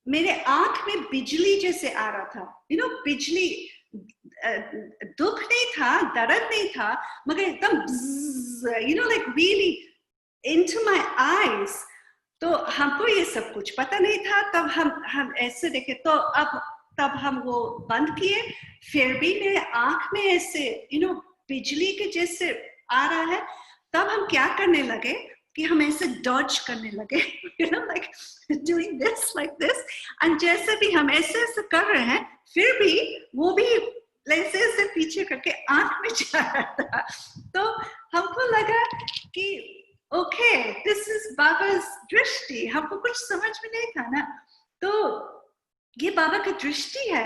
Speaker 2: मेरे आंख में बिजली जैसे आ रहा था। बिजली, दुख नहीं था, दर्द नहीं था, मगर एकदम like really into my eyes. तो हमको ये सब कुछ पता नहीं था, तब हम ऐसे देखे, तो तब हम वो बंद किए, फिर भी मेरे आंख में ऐसे बिजली के जैसे आ रहा है, तब हम क्या करने लगे कि हम ऐसे डॉज करने लगे, like doing this like this, and जैसे भी हम ऐसे कर रहे हैं, फिर भी वो भी ऐसे पीछे करके आंख में जा रहा था। तो हमको लगा कि ओके, दिस इज बाबा's दृष्टि, हमको कुछ समझ में नहीं था ना, तो ये बाबा की दृष्टि है,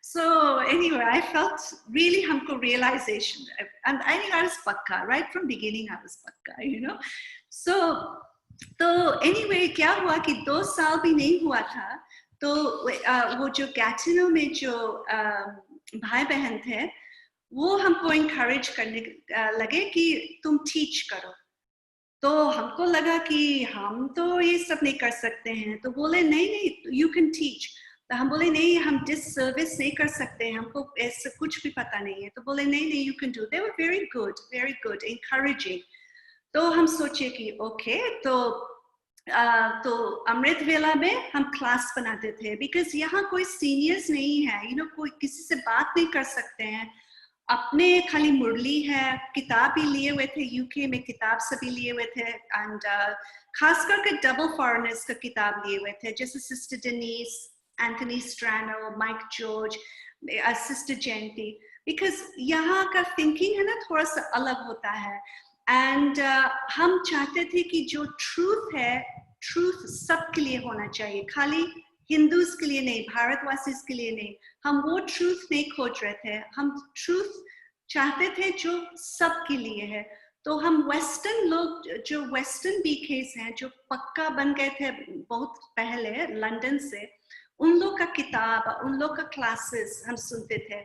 Speaker 2: So anyway, I felt really हमको realization, and I think I was पक्का, right from beginning I was पक्का, So anyway, क्या हुआ कि 2 साल भी नहीं हुआ था, तो वो जो गैटिनो में जो भाई बहन थे, वो हमको encourage करने लगे कि तुम teach करो। तो हमको लगा कि हम तो ये सब नहीं कर सकते हैं, तो बोले नहीं you can teach। तो हम बोले नहीं, हम डिसर्विस नहीं कर सकते हैं, हमको ऐसा कुछ भी पता नहीं है। तो बोले नहीं you can do। They were very good, encouraging। तो हम सोचे कि ओके, तो अमृत वेला में हम क्लास बनाते थे, बिकॉज यहाँ कोई सीनियर्स नहीं है, कोई किसी से बात नहीं कर सकते हैं, अपने खाली मुरली है, किताब भी लिए हुए थे, यूके में किताब सभी लिए हुए थे, एंड खास करके डबल फॉरेनर्स का किताब लिए हुए थे, जैसे sister Denise, Anthony Strano, Mike George, sister Jayanti, because यहाँ का थिंकिंग है ना थोड़ा सा अलग होता है, एंड हम चाहते थे कि जो ट्रूथ है, ट्रूथ सबके लिए होना चाहिए, खाली हिंदूज के लिए नहीं, भारतवासी के लिए नहीं, हम वो ट्रूथ नहीं खोज रहे थे, हम ट्रूथ चाहते थे जो सबके लिए है। तो हम वेस्टर्न लोग, जो वेस्टर्न बीकेस हैं, जो पक्का बन गए थे बहुत पहले लंदन से, उन लोग का किताब, उन लोग का क्लासेस हम सुनते थे।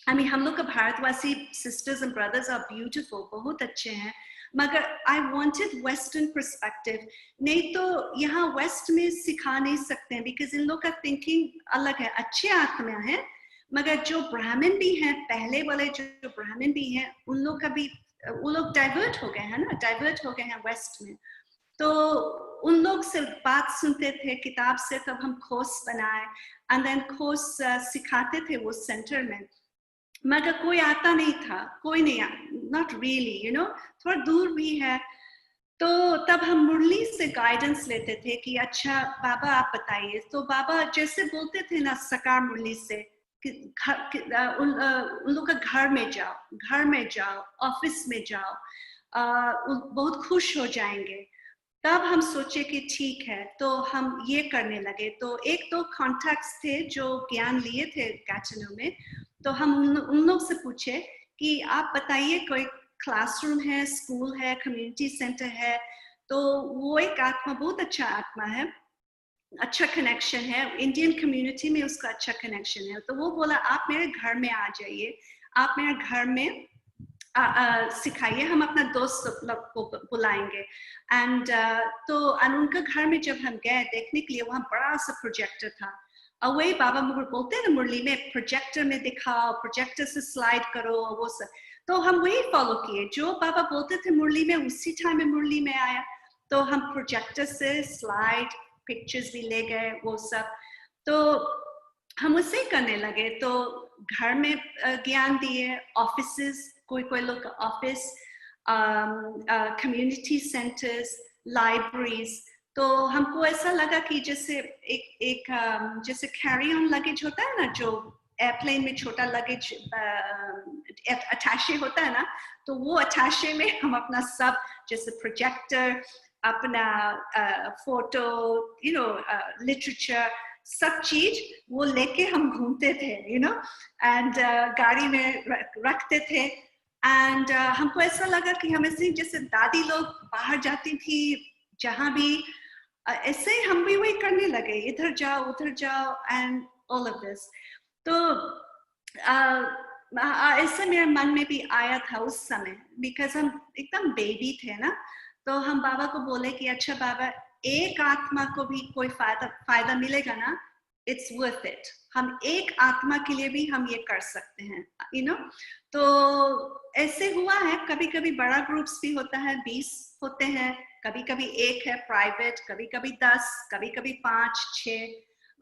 Speaker 2: हम लोग का भारतवासी sisters and brothers are beautiful, बहुत अच्छे हैं, मगर आई वॉन्टेड वेस्टर्न परस्पेक्टिव। नहीं तो यहाँ वेस्ट में सिखा नहीं सकते हैं, बिकॉज इन लोग का थिंकिंग अलग है, अच्छे आत्मा है, मगर जो ब्राह्मण भी हैं, पहले वाले जो ब्राह्मण भी हैं, उन लोग का भी, वो लोग डाइवर्ट हो गए हैं ना, डाइवर्ट हो गए हैं वेस्ट में। तो उन लोग से बात सुनते थे किताब से, तब हम कोर्स बनाए, एंड देन कोर्स सिखाते थे वो सेंटर में, मगर कोई आता नहीं था, कोई नहीं, नॉट रियली, थोड़ा दूर भी है। तो तब हम मुरली से गाइडेंस लेते थे कि अच्छा बाबा आप बताइए, तो बाबा जैसे बोलते थे ना सकार मुरली से कि उन लोग का घर में जाओ, ऑफिस में जाओ, बहुत खुश हो जाएंगे। तब हम सोचे कि ठीक है, तो हम ये करने लगे। तो 1-2 कॉन्टैक्ट्स थे जो ज्ञान लिए थे गैटिनो में, तो हम उन लोग से पूछे कि आप बताइए कोई क्लासरूम है, स्कूल है, कम्युनिटी सेंटर है। तो वो एक आत्मा बहुत अच्छा आत्मा है, अच्छा कनेक्शन है, इंडियन कम्युनिटी में उसका अच्छा कनेक्शन है। तो वो बोला आप मेरे घर में आ जाइए, आप मेरे घर में सिखाइए, हम अपना दोस्त लोग को बुलाएंगे। एंड तो उनका घर में जब हम गए देखने के लिए, वहाँ बड़ा सा प्रोजेक्टर था, और वही बाबा बोलते हैं ना मुरली में, प्रोजेक्टर में दिखाओ, प्रोजेक्टर से स्लाइड करो, वो सब। तो हम वही फॉलो किए, जो बाबा बोलते थे मुरली में, उसी टाइम में मुरली में आया। तो हम प्रोजेक्टर से स्लाइड, पिक्चर्स भी ले गए, वो सब। तो हम उससे करने लगे। तो घर में ज्ञान दिए, ऑफिसेस, कोई लोग ऑफिस, कम्युनिटी सेंटर्स, लाइब्रेरीज। तो हमको ऐसा लगा कि जैसे एक जैसे कैरी ऑन लगेज होता है ना, जो एयरप्लेन में छोटा लगेज अटैचे होता है ना, तो वो अटैचे में हम अपना सब, जैसे प्रोजेक्टर, अपना फोटो, लिटरेचर, सब चीज वो लेके हम घूमते थे, एंड गाड़ी में रखते थे। एंड हमको ऐसा लगा कि हम ऐसे जैसे दादी लोग बाहर जाती थी जहाँ भी, ऐसे हम भी वही करने लगे, इधर जाओ उधर जाओ, एंड ऑल ऑफ दिस। तो ऐसे मेरे मन में भी आया था उस समय, बिकॉज हम एकदम बेबी थे ना। तो हम बाबा को बोले कि अच्छा बाबा, एक आत्मा को भी कोई फायदा मिलेगा ना, it's worth it. हम एक आत्मा के लिए भी हम ये कर सकते हैं, you know. तो ऐसे हुआ है, कभी कभी बड़ा ग्रुप्स भी होता है, 20 होते हैं, कभी कभी 1 है प्राइवेट, कभी कभी 10, कभी कभी 5, 6,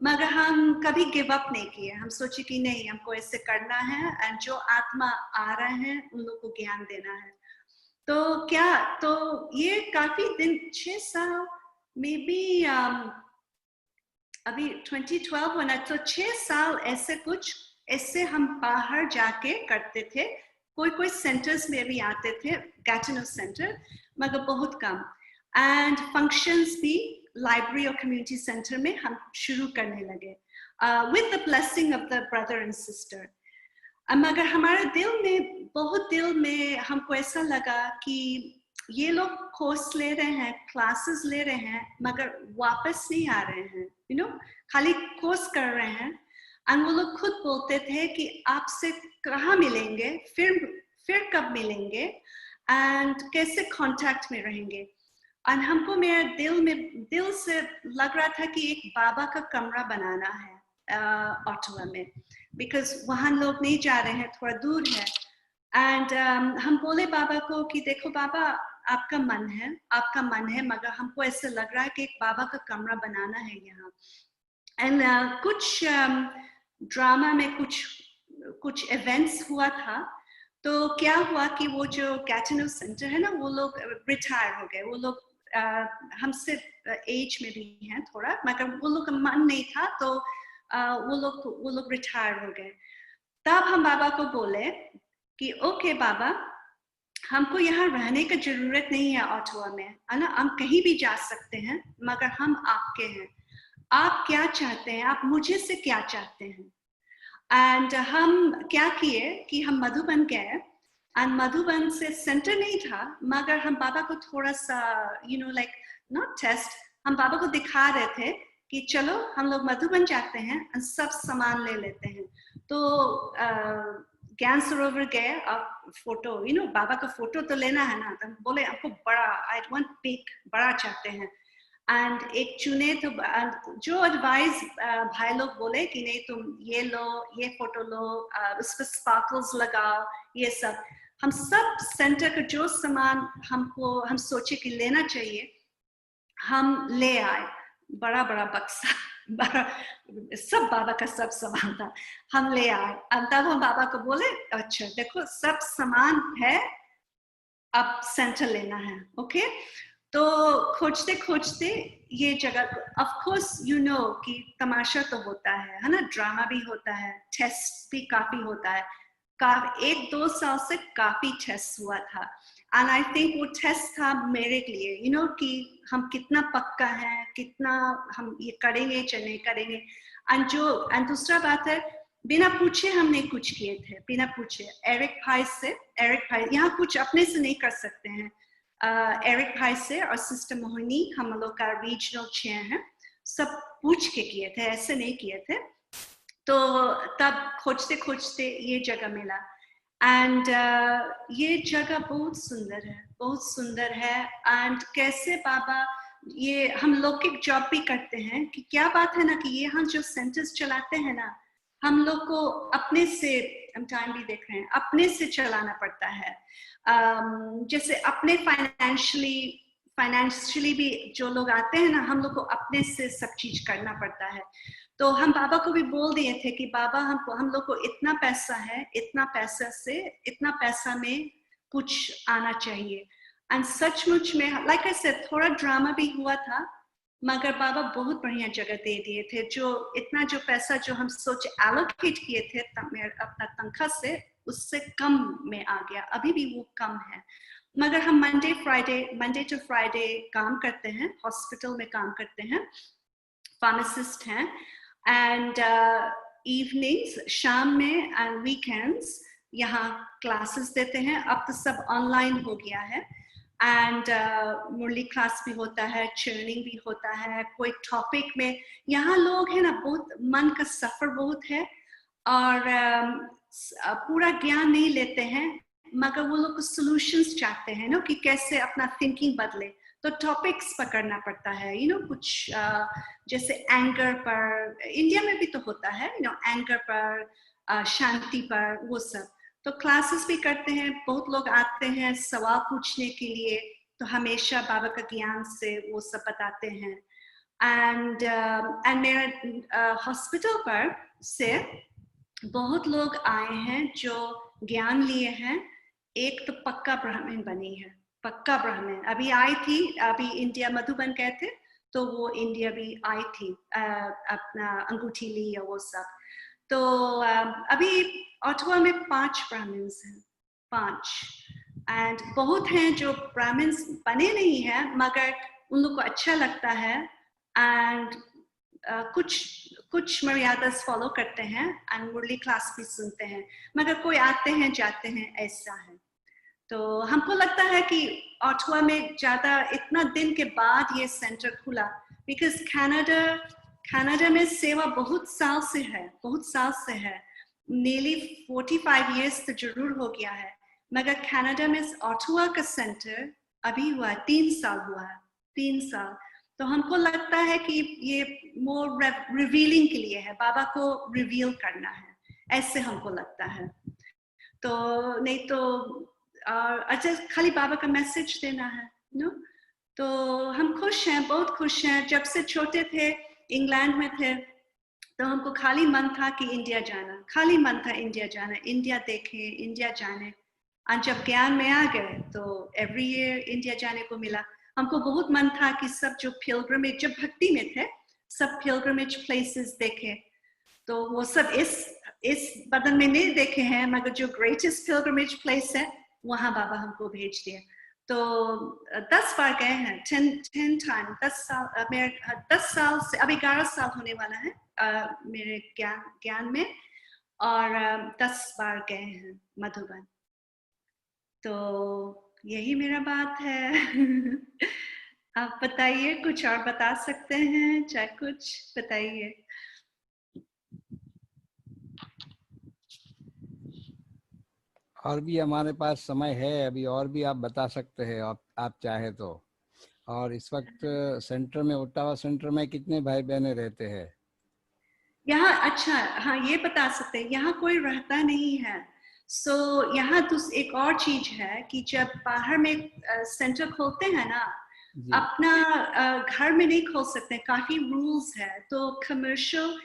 Speaker 2: मगर हम कभी गिव अप नहीं किए। हम सोचे कि नहीं, हमको ऐसे करना है, एंड जो आत्मा आ रहा है उन लोग को ज्ञान देना है। तो क्या, तो ये काफी दिन, 6 साल में भी अभी 2012 होना, तो 6 साल ऐसे कुछ ऐसे हम बाहर जाके करते थे। कोई सेंटर्स में भी आते थे, गैटिनो सेंटर, मगर बहुत कम। एंड फंक्शंस भी लाइब्रेरी और कम्युनिटी सेंटर में हम शुरू करने लगे, with the blessing of the brother and sister. मगर हमारे बहुत दिल में हमको ऐसा लगा कि ये लोग कोर्स ले रहे हैं, क्लासेस ले रहे हैं, मगर वापस नहीं आ रहे हैं, यू नो, खाली कोर्स कर रहे हैं। और वो लोग खुद बोलते थे कि आपसे कहाँ मिलेंगे, फिर कब मिलेंगे, एंड कैसे कांटेक्ट में रहेंगे। और हमको मेरे दिल से लग रहा था कि एक बाबा का कमरा बनाना है ऑटोवा में, बिकॉज वहाँ लोग नहीं जा रहे हैं, थोड़ा दूर है। एंड हम बोले बाबा को कि देखो बाबा, आपका मन है, मगर हमको ऐसे लग रहा है कि एक बाबा का कमरा बनाना है यहाँ। एंड कुछ ड्रामा में कुछ इवेंट्स हुआ था, तो क्या हुआ कि वो जो गैटिनो सेंटर है ना, वो लोग रिटायर हो गए। वो लोग हमसे एज में भी हैं थोड़ा, मगर वो लोग का मन नहीं था, तो वो लोग रिटायर हो गए। तब हम बाबा को बोले कि ओके बाबा, हमको यहाँ रहने की जरूरत नहीं है ऑटोवा में, है ना, हम कहीं भी जा सकते हैं, मगर हम आपके हैं। आप क्या चाहते हैं, आप मुझे से क्या चाहते हैं। एंड हम क्या किए कि हम मधुबन गए, एंड मधुबन से सेंटर नहीं था, मगर हम बाबा को थोड़ा सा, you know, like not test, हम बाबा को दिखा रहे थे कि चलो हम लोग मधुबन जाते हैं और सब सामान ले लेते हैं। तो ज्ञान सरोवर गए, अब फोटो, यू नो, बाबा का फोटो तो लेना है ना, तो बोले आपको बड़ा, आई वांट बिग, बड़ा चाहते हैं। एंड एक चुने, तो जो एडवाइस भाई लोग बोले कि नहीं तुम ये लो, ये फोटो लो, उस पर स्पार्कल्स लगाओ, ये सब। हम सब सेंटर का जो सामान हम सोचे कि लेना चाहिए, हम ले आए, बड़ा बक्सा, सब बाबा का सब सामान था, हम ले आए। तब हम बाबा को बोले अच्छा देखो सब सामान है, अब सेंटर लेना है, ओके। तो खोजते ये जगह, ऑफ कोर्स यू नो कि तमाशा तो होता है ना, ड्रामा भी होता है, टेस्ट भी काफी होता है। 1-2 साल से काफी टेस्ट हुआ था, एंड आई थिंक वो टेस्ट था मेरे लिए, यू नो, कि हम कितना पक्का है, कितना हम ये करेंगे या नहीं करेंगे। एंड दूसरा बात है, बिना पूछे हमने कुछ किए थे, बिना पूछे। एरिक भाई यहाँ कुछ अपने से नहीं कर सकते हैं। एरिक भाई से और सिस्टर मोहिनी, हम लोग का रीजनल चेयर है, सब पूछ के किए थे, ऐसे नहीं किए थे। तो तब खोजते ये जगह मिला, एंड ये जगह बहुत सुंदर है। एंड कैसे बाबा, ये हम लौकिक जॉब भी करते हैं, कि क्या बात है ना कि ये हम जो सेंटर्स चलाते हैं ना, हम लोग को अपने से, हम टाइम भी देख रहे हैं, अपने से चलाना पड़ता है। जैसे अपने फाइनेंशियली भी जो लोग आते हैं ना, हम लोग को अपने से सब चीज करना पड़ता है। तो हम बाबा को भी बोल दिए थे कि बाबा हम लोग को इतना पैसा है, इतना पैसा में कुछ आना चाहिए। एंड सचमुच में, लाइक आई सेड, थोड़ा ड्रामा भी हुआ था, मगर बाबा बहुत बढ़िया जगह दे दिए थे। जो पैसा जो हम सोचे एलोकेट किए थे अपना तनख्वाह से, उससे कम में आ गया, अभी भी वो कम है। मगर हम मंडे टू फ्राइडे काम करते हैं, हॉस्पिटल में काम करते हैं, फार्मासिस्ट हैं। एंड इवनिंग्स, शाम में, एंड वीकेंड्स यहाँ क्लासेस देते हैं। अब तो सब ऑनलाइन हो गया है, एंड मुरली क्लास भी होता है, चर्निंग भी होता है, कोई टॉपिक में। यहाँ लोग है ना, बहुत मन का सफर बहुत है, और पूरा ज्ञान नहीं लेते हैं, मगर वो लोग सोल्यूशंस चाहते हैं ना, कि कैसे अपना थिंकिंग बदले। तो टॉपिक्स पकड़ना पड़ता है, कुछ जैसे एंगर पर, इंडिया में भी तो होता है, एंगर पर, शांति पर, वो सब। तो क्लासेस भी करते हैं, बहुत लोग आते हैं सवाल पूछने के लिए, तो हमेशा बाबा का ज्ञान से वो सब बताते हैं। एंड मेरा हॉस्पिटल पर से बहुत लोग आए हैं जो ज्ञान लिए हैं। एक तो पक्का ब्राह्मण बनी है, पक्का ब्राह्मण अभी आई थी, अभी इंडिया मधुबन गए थे तो वो इंडिया भी आई थी, अपना अंगूठी ली या वो सब। तो अभी ऑटवा में 5 ब्राह्मण्स हैं, 5, एंड बहुत हैं जो ब्राह्मण्स बने नहीं हैं मगर उन लोग को अच्छा लगता है, एंड कुछ मर्यादास फॉलो करते हैं, एंड मुरली क्लास भी सुनते हैं, मगर कोई आते हैं जाते हैं, ऐसा है। तो हमको लगता है कि ऑटवा में ज्यादा इतना दिन के बाद ये सेंटर खुला, बिकॉज कनाडा में सेवा बहुत साल से है, बहुत साल से है, nearly 45 years तो जरूर हो गया है, मगर कनाडा में ऑटवा का सेंटर अभी हुआ 3 साल हुआ है, 3 साल। तो हमको लगता है कि ये मोर रिवीलिंग के लिए है, बाबा को रिवील करना है, ऐसे हमको लगता है। तो नहीं तो अच्छा खाली बाबा का मैसेज देना है, तो हम खुश हैं, बहुत खुश हैं। जब से छोटे थे, इंग्लैंड में थे, तो हमको खाली मन था कि इंडिया जाना, खाली मन था इंडिया जाना, इंडिया देखे, इंडिया जाने। और जब ज्ञान में आ गए तो एवरी ईयर इंडिया जाने को मिला। हमको बहुत मन था कि सब जो पिलग्रिमेज, जब भक्ति में थे, सब पिलग्रिमेज प्लेसेस देखे, तो वो सब इस बदन में नहीं देखे हैं, मगर जो ग्रेटेस्ट पिलग्रिमेज प्लेस है वहाँ बाबा हमको भेज दिया। तो 10 बार गए हैं, 10 टाइम, 10 साल, मेरे 10 साल से अब 11 साल होने वाला है मेरे ज्ञान में, और 10 बार गए हैं मधुबन। तो यही मेरा बात है। आप बताइए, कुछ और बता सकते हैं, चाहे कुछ बताइए।
Speaker 1: और भी हमारे पास समय है अभी, और भी आप बता सकते हैं आप चाहे तो। और इस वक्त सेंटर में, ओटावा सेंटर में कितने भाई बहनें रहते हैं
Speaker 2: यहाँ? अच्छा हाँ, ये बता सकते हैं, यहाँ कोई रहता नहीं है। सो यहाँ एक और चीज है कि जब बाहर में सेंटर खोलते हैं ना, अपना घर में नहीं खोल सकते, काफी रूल्स है। तो कमर्शियल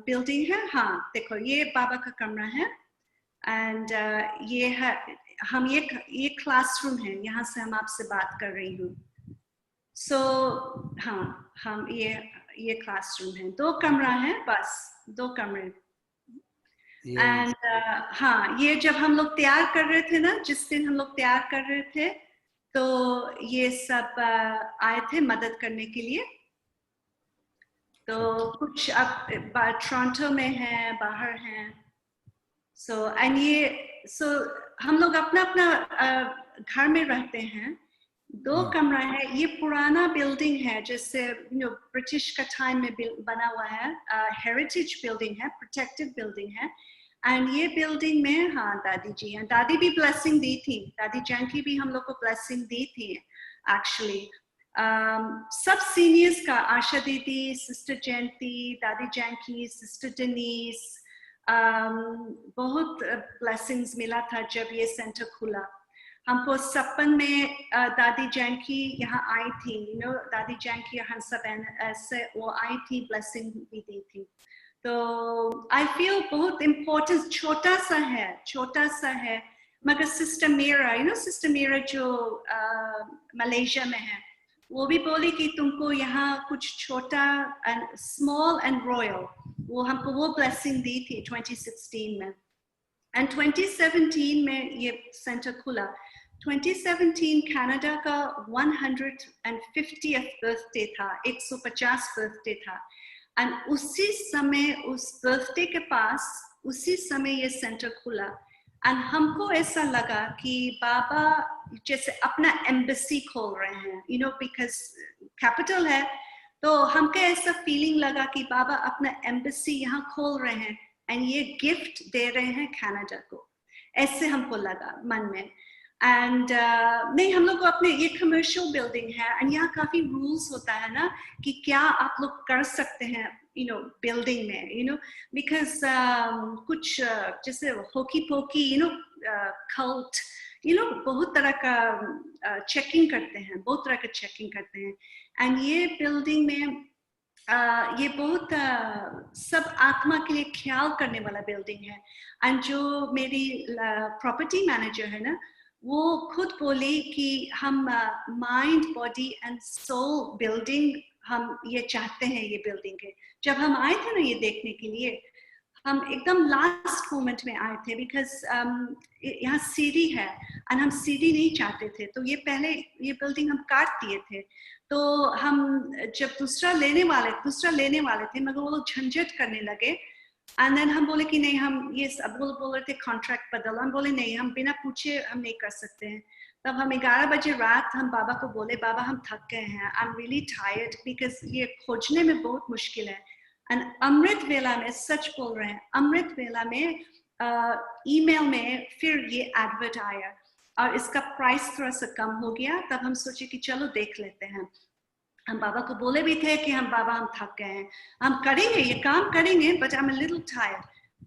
Speaker 2: बिल्डिंग है। हाँ देखो, ये बाबा का कमरा है, एंड ये है, हम ये क्लासरूम है, यहाँ से हम आपसे बात कर रही हूँ। सो हाँ, हम ये क्लासरूम है, 2 कमरा है, बस 2 कमरे। एंड हाँ, ये जब हम लोग तैयार कर रहे थे ना, जिस दिन हम लोग तैयार कर रहे थे, तो ये सब आए थे मदद करने के लिए। तो कुछ अब टोरंटो में है, बाहर हैं। सो हम लोग अपना घर में रहते हैं। 2 कमरा है, ये पुराना बिल्डिंग है, जैसे ब्रिटिश का टाइम में बना हुआ है, हेरिटेज बिल्डिंग है, प्रोटेक्टेड बिल्डिंग है। एंड ये बिल्डिंग में हाँ दादी जी हैं, दादी भी ब्लेसिंग दी थी, दादी जानकी भी हम लोग को ब्लेसिंग दी थी एक्चुअली। सब सीनियर्स का, आशा दीदी, सिस्टर जयंती, दादी जानकी, सिस्टर डेनीस, बहुत ब्लेसिंग्स मिला था जब ये सेंटर खुला। हमको सपन में दादी जानकी यहाँ आई थी, दादी जानकी और हंसाबेन ऐसे वो आई थी, ब्लेसिंग भी दी थी। तो आई फील बहुत इम्पोर्टेंट, छोटा सा है, मगर सिस्टर मीरा, सिस्टर मीरा जो मलेशिया में है, वो भी बोली कि तुमको यहाँ कुछ छोटा, स्मॉल एंड रॉयल, वो हमको वो ब्लेसिंग दी थी 2016 में। एंड 2017 में ये सेंटर खुला। 2017 कनाडा का 150th बर्थडे था, 150 बर्थडे था। एंड उसी समय, उस बर्थडे के पास, उसी समय ये सेंटर खुला। एंड हमको ऐसा लगा कि बाबा जैसे अपना एम्बेसी खोल रहे हैं, बिकॉज कैपिटल है, तो हमको ऐसा फीलिंग लगा कि बाबा अपना एम्बेसी यहाँ खोल रहे हैं, एंड ये गिफ्ट दे रहे हैं कनाडा को, ऐसे हमको लगा मन में। एंड नहीं, हम लोग को अपने ये कमर्शियल बिल्डिंग है एंड यहाँ काफी रूल्स होता है ना कि क्या आप लोग कर सकते हैं बिल्डिंग में, बिकॉज कुछ जैसे होकी पोकी कल्ट, बहुत तरह का चेकिंग करते हैं, बहुत तरह का चेकिंग करते हैं। एंड ये बिल्डिंग में ये बहुत सब आत्मा के लिए ख्याल करने वाला बिल्डिंग है। एंड जो मेरी प्रॉपर्टी मैनेजर है ना, वो खुद बोले कि हम mind body and soul building हम ये चाहते हैं ये बिल्डिंग के। जब हम आए थे ना ये देखने के लिए, हम एकदम लास्ट मोमेंट में आए थे, बिकॉज यहाँ सीढ़ी है और हम सीढ़ी नहीं चाहते थे, तो ये पहले ये बिल्डिंग हम काट दिए थे। तो हम जब दूसरा लेने वाले थे, मगर वो लोग झंझट करने लगे। एंड देन हम बोले कि नहीं, हम ये अब बोल रहे थे कॉन्ट्रैक्ट बदलो, हम बोले नहीं, हम बिना पूछे हम नहीं कर सकते हैं। तब हम 11 बजे रात हम बाबा को बोले, बाबा हम थक गए हैं, I am really tired, because ये खोजने में बहुत मुश्किल है। एंड अमृत वेला में, सच बोल रहे हैं, अमृत वेला में ईमेल में फिर ये एडवर्ट आया और इसका प्राइस थोड़ा सा कम हो गया। तब हम सोचे कि चलो देख लेते हैं। हम बाबा को बोले भी थे कि बाबा हम थक गए हैं, हम करेंगे ये काम करेंगे, but I am a little tired.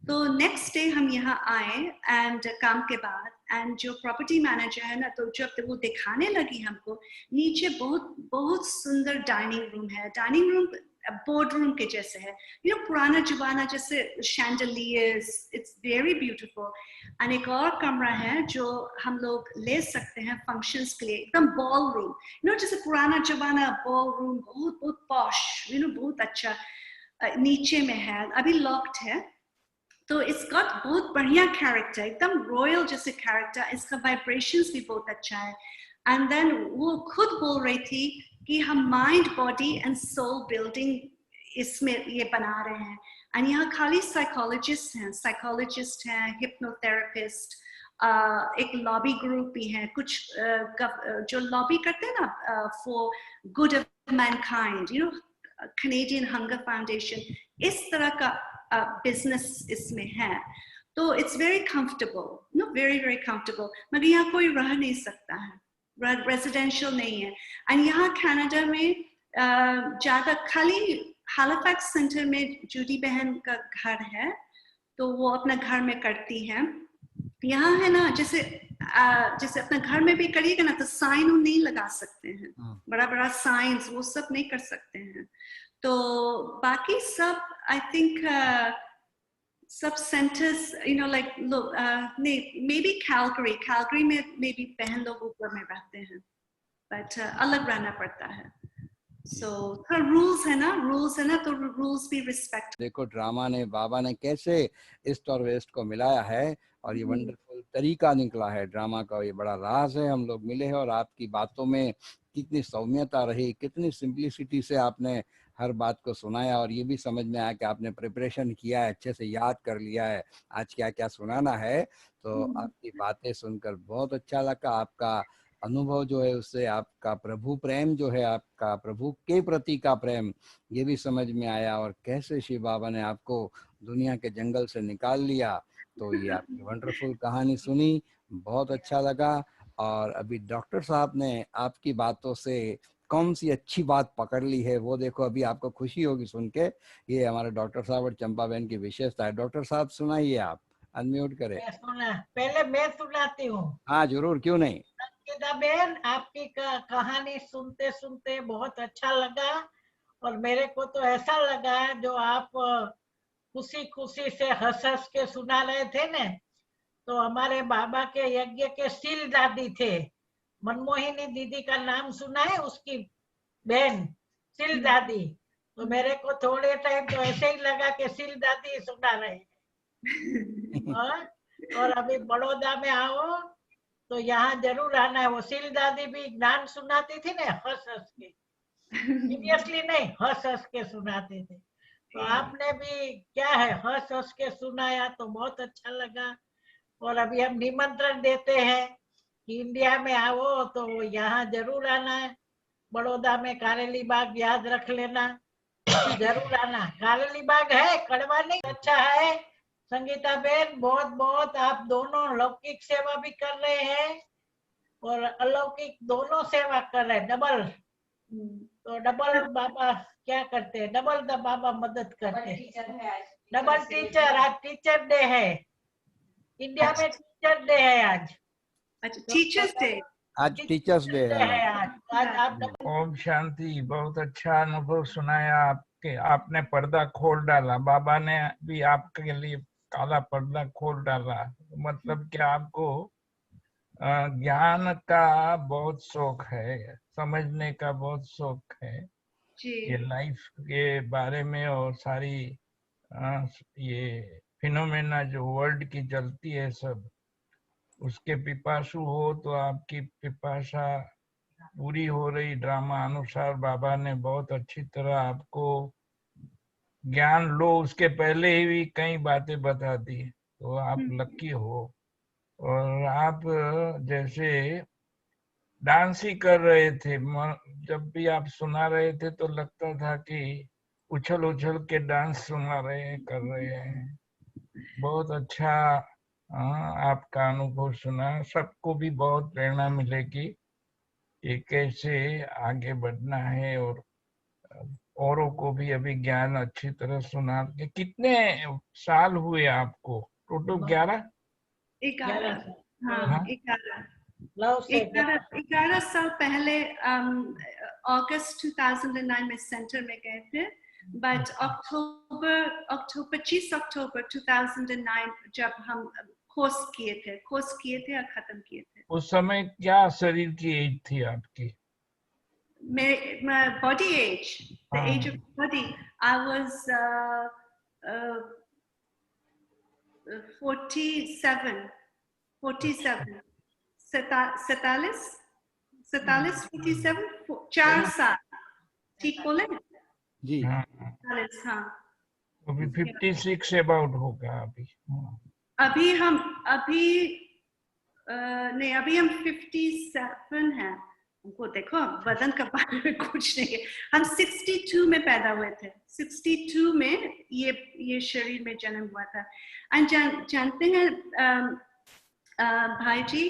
Speaker 2: तो नेक्स्ट डे हम यहाँ आए एंड काम के बाद, एंड जो प्रॉपर्टी मैनेजर है ना, तो जब वो दिखाने लगी हमको, नीचे बहुत बहुत सुंदर डाइनिंग रूम है। डाइनिंग रूम बोर्ड रूम के जैसे है, पुराना जमाना जैसे chandeliers, it's very beautiful. And एक और कमरा है जो हम लोग ले सकते हैं फंक्शंस के लिए, एकदम बॉल रूम, जैसे पुराना जमाना बॉल रूम, बहुत बहुत पॉश, बहुत अच्छा, नीचे में है, अभी लॉक्ड है। तो इसका बहुत बढ़िया कैरेक्टर, एकदम रॉयल जैसे कैरेक्टर, इसका वाइब्रेशंस भी बहुत अच्छा है। एंड देन वो खुद बोल रही थी कि हम mind body and soul building इसमें ये बना रहे हैं। एंड यहाँ खाली साइकोलॉजिस्ट हैं, हिप्नोथेरेपिस्ट, एक लॉबी ग्रुप भी है, कुछ जो लॉबी करते हैं ना for good of Mankind, Canadian hunger foundation, इस तरह का बिजनेस इसमें है। तो it's very comfortable, very very comfortable. मगर यहाँ कोई रह नहीं सकता है, रेजिडेंशियल नहीं है। एंड यहाँ कनाडा में ज़्यादा खाली हैलिफैक्स सेंटर में जूडी बहन का घर है, तो वो अपना घर में करती है। यहाँ है ना, जैसे अपना घर में भी करिएगा ना, तो साइन नहीं लगा सकते हैं, बड़ा बड़ा साइंस वो सब नहीं कर सकते हैं। तो बाकी सब आई थिंक सब सेंटर्स, लाइक नहीं, मे बी कैलगरी में मे बी बहन लोग ऊपर में रहते हैं, बट अलग रहना पड़ता है। So, रूल्स है ना, तो रूल्स भी रिस्पेक्ट।
Speaker 1: देखो ड्रामा ने, बाबा ने कैसे ईस्ट और वेस्ट को मिलाया है, और ये वंडरफुल तरीका निकला है ड्रामा का। ये बड़ा राज है, हम लोग मिले हैं, और आपकी बातों में कितनी सौम्यता रही, कितनी सिंपलिसिटी से आपने हर बात को सुनाया, और ये भी समझ में आया कि आपने प्रिपरेशन किया है, अच्छे से याद कर लिया है आज क्या क्या सुनाना है। तो आपकी बातें सुनकर बहुत अच्छा लगा। आपका अनुभव जो है, उससे आपका प्रभु प्रेम जो है, आपका प्रभु के प्रति का प्रेम, ये भी समझ में आया, और कैसे शिव बाबा ने आपको दुनिया के जंगल से निकाल लिया। तो ये आपकी वंडरफुल कहानी सुनी, बहुत अच्छा लगा। और अभी डॉक्टर साहब ने आपकी बातों से कौन सी अच्छी बात पकड़ ली है, वो देखो, अभी आपको खुशी होगी सुन के। ये हमारे डॉक्टर साहब और चंपा बहन की विशेषता है। डॉक्टर साहब सुनाइए, आप अनम्यूट करें।
Speaker 4: पहले मैं सुनाती हूँ।
Speaker 1: हाँ जरूर, क्यों नहीं।
Speaker 4: बहन, आपकी कहानी सुनते सुनते बहुत अच्छा लगा, और मेरे को तो ऐसा लगा जो आप खुशी खुशी से हंस हंस के सुना रहे थे ना, तो हमारे बाबा के यज्ञ के सील दादी थे, मनमोहिनी दीदी का नाम सुना है, उसकी बहन सील दादी। तो मेरे को थोड़े टाइम तो ऐसे ही लगा कि सील दादी सुना रहे हैं। और अभी बड़ौदा में आओ तो यहाँ जरूर आना है। वो सील दादी भी ज्ञान सुनाती थी ना, हंस हंस के, सीरियसली नहीं, हंस हंस के सुनाते थे। तो आपने भी क्या है, हंस हंस के सुनाया, तो बहुत अच्छा लगा। और अभी हम निमंत्रण देते हैं कि इंडिया में आओ तो यहाँ जरूर आना है। बड़ौदा में कारेली बाग याद रख लेना, जरूर आना। कारेली बाग है, कड़वा नहीं, अच्छा है। संगीता बहन, बहुत बहुत आप दोनों लौकिक सेवा भी कर रहे हैं, और अलौकिक दोनों सेवा कर रहे हैं, डबल। तो डबल बाबा क्या करते हैं, डबल बाबा मदद करते हैं। डबल टीचर, आज टीचर डे है इंडिया में, टीचर डे है आज।
Speaker 2: अच्छा, टीचर्स डे,
Speaker 1: आज टीचर्स डे है।
Speaker 4: आज आप डबल।
Speaker 3: ओम शांति। बहुत अच्छा अनुभव सुनाया आपके, आपने पर्दा खोल डाला, बाबा ने भी आपके लिए काला पर्दा खोल डाला। मतलब कि आपको ज्ञान का बहुत शौक है, समझने का बहुत शौक है ये
Speaker 2: जी
Speaker 3: लाइफ के बारे में, और सारी ये फिनोमेना जो वर्ल्ड की चलती है सब, उसके पिपासु हो तो आपकी पिपासा पूरी हो रही। ड्रामा अनुसार बाबा ने बहुत अच्छी तरह आपको ज्ञान लो, उसके पहले ही भी कई बातें बता दी, तो आप लकी हो। और आप जैसे डांस ही कर रहे थे, जब भी आप सुना रहे थे तो लगता था कि उछल उछल के डांस सुना रहे हैं, कर रहे हैं। बहुत अच्छा आपका अनुभव सुना। सबको भी बहुत प्रेरणा मिलेगी कि कैसे आगे बढ़ना है, और औरों को भी अभी ज्ञान अच्छी तरह सुना के। कितने साल हुए आपको टोटल? 11?
Speaker 2: 11, हाँ
Speaker 3: हाँ?
Speaker 2: 11 साल पहले अगस्त 2009 में सेंटर में गए थे, बट अक्टूबर 25 अक्टूबर 2009 जब हम कोर्स किए थे और खत्म किए थे।
Speaker 3: उस समय क्या शरीर की एज थी आपकी?
Speaker 2: My body age, the age of body, I was 47, 47, 47, 4 साल, ठीक बोले?
Speaker 1: जी
Speaker 2: हाँ,
Speaker 3: अभी 56 अबाउट होगा अभी।
Speaker 2: अभी हम नहीं, अभी हम 57 हैं। हमको देखो वजन का बारे में कुछ नहीं है। हम 62 में पैदा हुए थे, 62 में ये शरीर में जन्म हुआ था। जानते हैं भाई जी,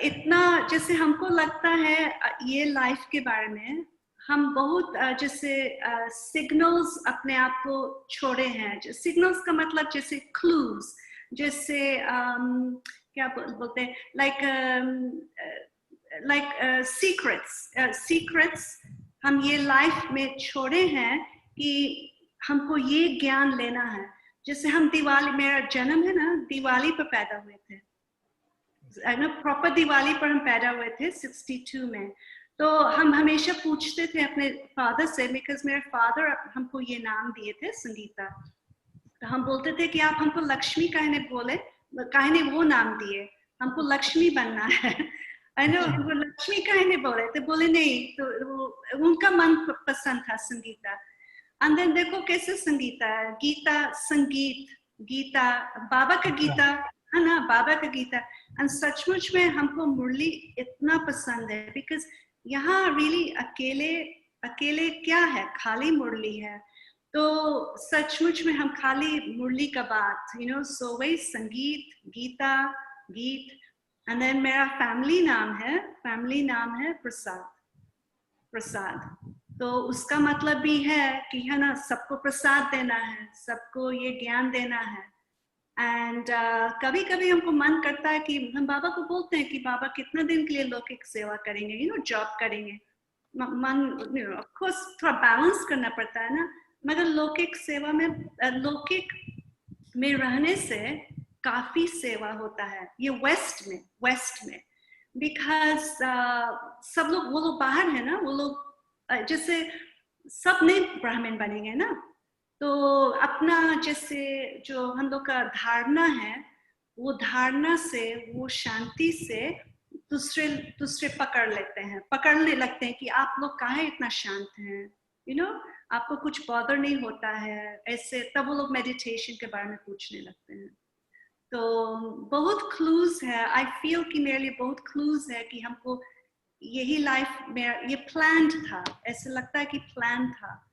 Speaker 2: इतना जैसे हमको लगता है ये लाइफ के बारे में, हम बहुत जैसे सिग्नल्स अपने आप को छोड़े हैं। सिग्नल्स का मतलब जैसे क्लूज, जैसे क्या बोलते हैं, लाइक सीक्रेट्स हम ये लाइफ में छोड़े हैं कि हमको ये ज्ञान लेना है। जैसे हम दिवाली, मेरा जन्म है ना दिवाली पर पैदा हुए थे, प्रॉपर दिवाली पर हम पैदा हुए थे 62 में। तो हम हमेशा पूछते थे अपने फादर से, बिकॉज मेरे फादर हमको ये नाम दिए थे संगीता, तो हम बोलते थे कि आप हमको लक्ष्मी काहे बोले, काहे वो नाम दिए, हमको लक्ष्मी बनना है। हमको लक्ष्मी काहे बोले, तो बोले नहीं, तो उनका मन पसंद था संगीता। एंड देन देखो कैसे संगीता है, गीता, संगीत, गीता, बाबा का गीता है ना, बाबा का गीता। एंड सचमुच में हमको मुरली इतना पसंद है, बिकॉज यहाँ रियली अकेले क्या है, खाली मुरली है। तो सचमुच में हम खाली मुरली का बात, सो वही संगीत, गीता, गीत। एंड देन मेरा फैमिली नाम है प्रसाद। तो उसका मतलब भी है कि है ना, सबको प्रसाद देना है, सबको ये ज्ञान देना है। एंड कभी कभी हमको मन करता है कि हम बाबा को बोलते हैं कि बाबा कितना दिन के लिए लौकिक सेवा करेंगे, जॉब करेंगे। मन ऑफ कोर्स थोड़ा बैलेंस करना पड़ता है ना, मगर लौकिक सेवा में, लौकिक में रहने से काफी सेवा होता है ये वेस्ट में, बिकॉज सब लोग, वो लोग बाहर है ना, वो लोग जैसे सब नहीं ब्राह्मण बनेंगे ना, तो अपना जैसे जो हम लोग का धारणा है, वो धारणा से, वो शांति से दूसरे पकड़ने लगते हैं कि आप लोग काहे इतना शांत हैं, आपको कुछ बॉदर नहीं होता है ऐसे, तब वो लोग मेडिटेशन के बारे में पूछने लगते हैं। तो बहुत क्लूज है, आई फील कि मेरे लिए बहुत क्लूज है कि हमको यही लाइफ में, ये प्लान था, ऐसे लगता है कि प्लान था।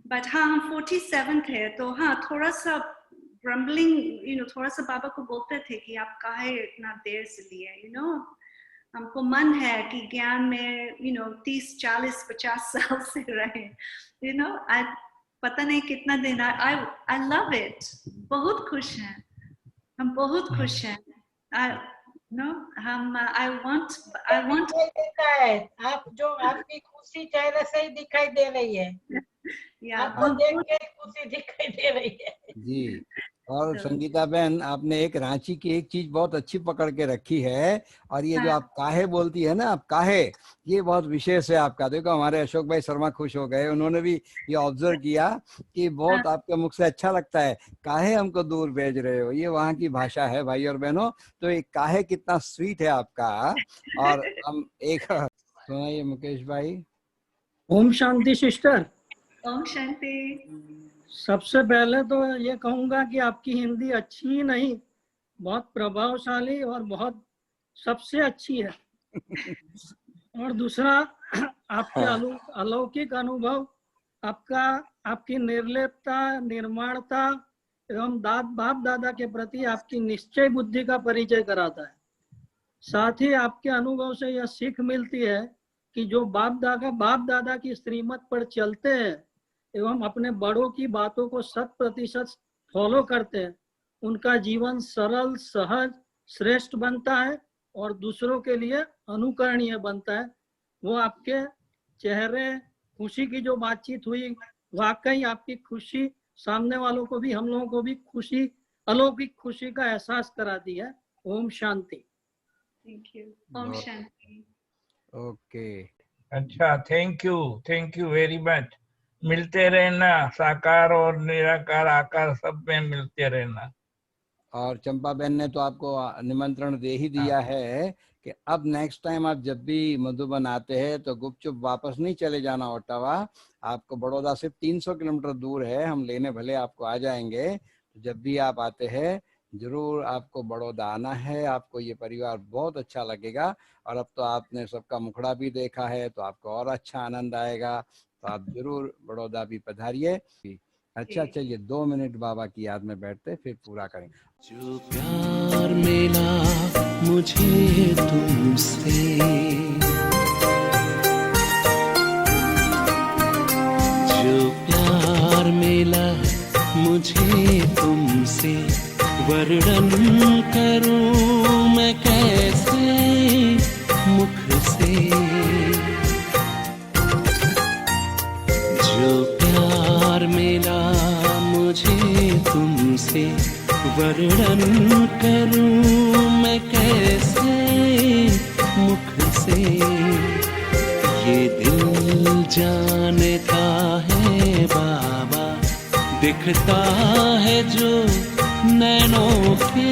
Speaker 2: बट हाँ, हम 47 थे, तो हाँ थोड़ा सा ग्रम्बलिंग, थोड़ा सा बाबा को बोलते थे कि आप काहे इतना देर से लिए, हमको मन है कि ज्ञान में 30, 40, 50 साल से रहे, पता नहीं कितना दिन। आई लव इट, बहुत खुश हैं हम, बहुत खुश हैं। हम आई वांट
Speaker 4: देखा है आप, जो आपकी खुशी चेहरे से ही दिखाई दे रही है, आपको देख के खुशी दिखाई दे रही है
Speaker 1: जी। और संगीता बहन, आपने एक रांची की एक चीज बहुत अच्छी पकड़ के रखी है, और ये जो आप काहे बोलती है ना, आप काहे, ये बहुत विशेष है आपका। देखो हमारे अशोक भाई शर्मा खुश हो गए, उन्होंने भी ये ऑब्जर्व किया कि बहुत आपके मुख से अच्छा लगता है, काहे हमको दूर भेज रहे हो, ये वहाँ की भाषा है भाई और बहनों। तो ये काहे कितना स्वीट है आपका। और हम एक सुनाइए मुकेश भाई।
Speaker 6: ओम शांति सिस्टर।
Speaker 2: ओम शांति।
Speaker 6: सबसे पहले तो ये कहूंगा कि आपकी हिंदी अच्छी ही नहीं, बहुत प्रभावशाली और बहुत सबसे अच्छी है। और दूसरा, आपके अलौकिक अनुभव, आपकी निर्लेपता, निर्माणता एवं बाप दादा के प्रति आपकी निश्चय बुद्धि का परिचय कराता है। साथ ही आपके अनुभव से यह सीख मिलती है कि जो बाप दादा की श्रीमत पर चलते हैं एवं अपने बड़ों की बातों को 100% फॉलो करते हैं, उनका जीवन सरल, सहज, श्रेष्ठ बनता है और दूसरों के लिए अनुकरणीय बनता है। वो आपके चेहरे, खुशी की जो बातचीत हुई, वाकई आपकी खुशी सामने वालों को भी, हम लोगों को भी खुशी, अलौकिक खुशी का एहसास कराती है। ओम शांति।
Speaker 2: Thank you. ओम शांति।
Speaker 1: ओके,
Speaker 3: अच्छा, थैंक यू वेरी मच। मिलते रहना, साकार और निराकार आकार सब में मिलते रहना।
Speaker 1: और चंपा बहन ने तो आपको निमंत्रण दे ही दिया है कि अब नेक्स्ट टाइम आप जब भी मधुबन आते हैं तो गुपचुप वापस नहीं चले जाना ओटावा। आपको बड़ौदा से 300 किलोमीटर दूर है, हम लेने भले आपको आ जाएंगे। तो जब भी आप आते हैं जरूर आपको बड़ौदा आना है, आपको ये परिवार बहुत अच्छा लगेगा। और अब तो आपने सबका मुखड़ा भी देखा है तो आपको और अच्छा आनंद आएगा। तो आप जरूर बड़ौदा भी पधारिए। अच्छा, चलिए 2 मिनट बाबा की याद में बैठते फिर पूरा करेंगे।
Speaker 7: जो प्यार मिला मुझे तुमसे, जो प्यार मिला मुझे तुमसे, वर्णन करूं मैं कैसे मुख से। जो प्यार मिला मुझे तुमसे, वर्णन करूं मैं कैसे मुख से। ये दिल जानता है बाबा, दिखता है जो नैनों के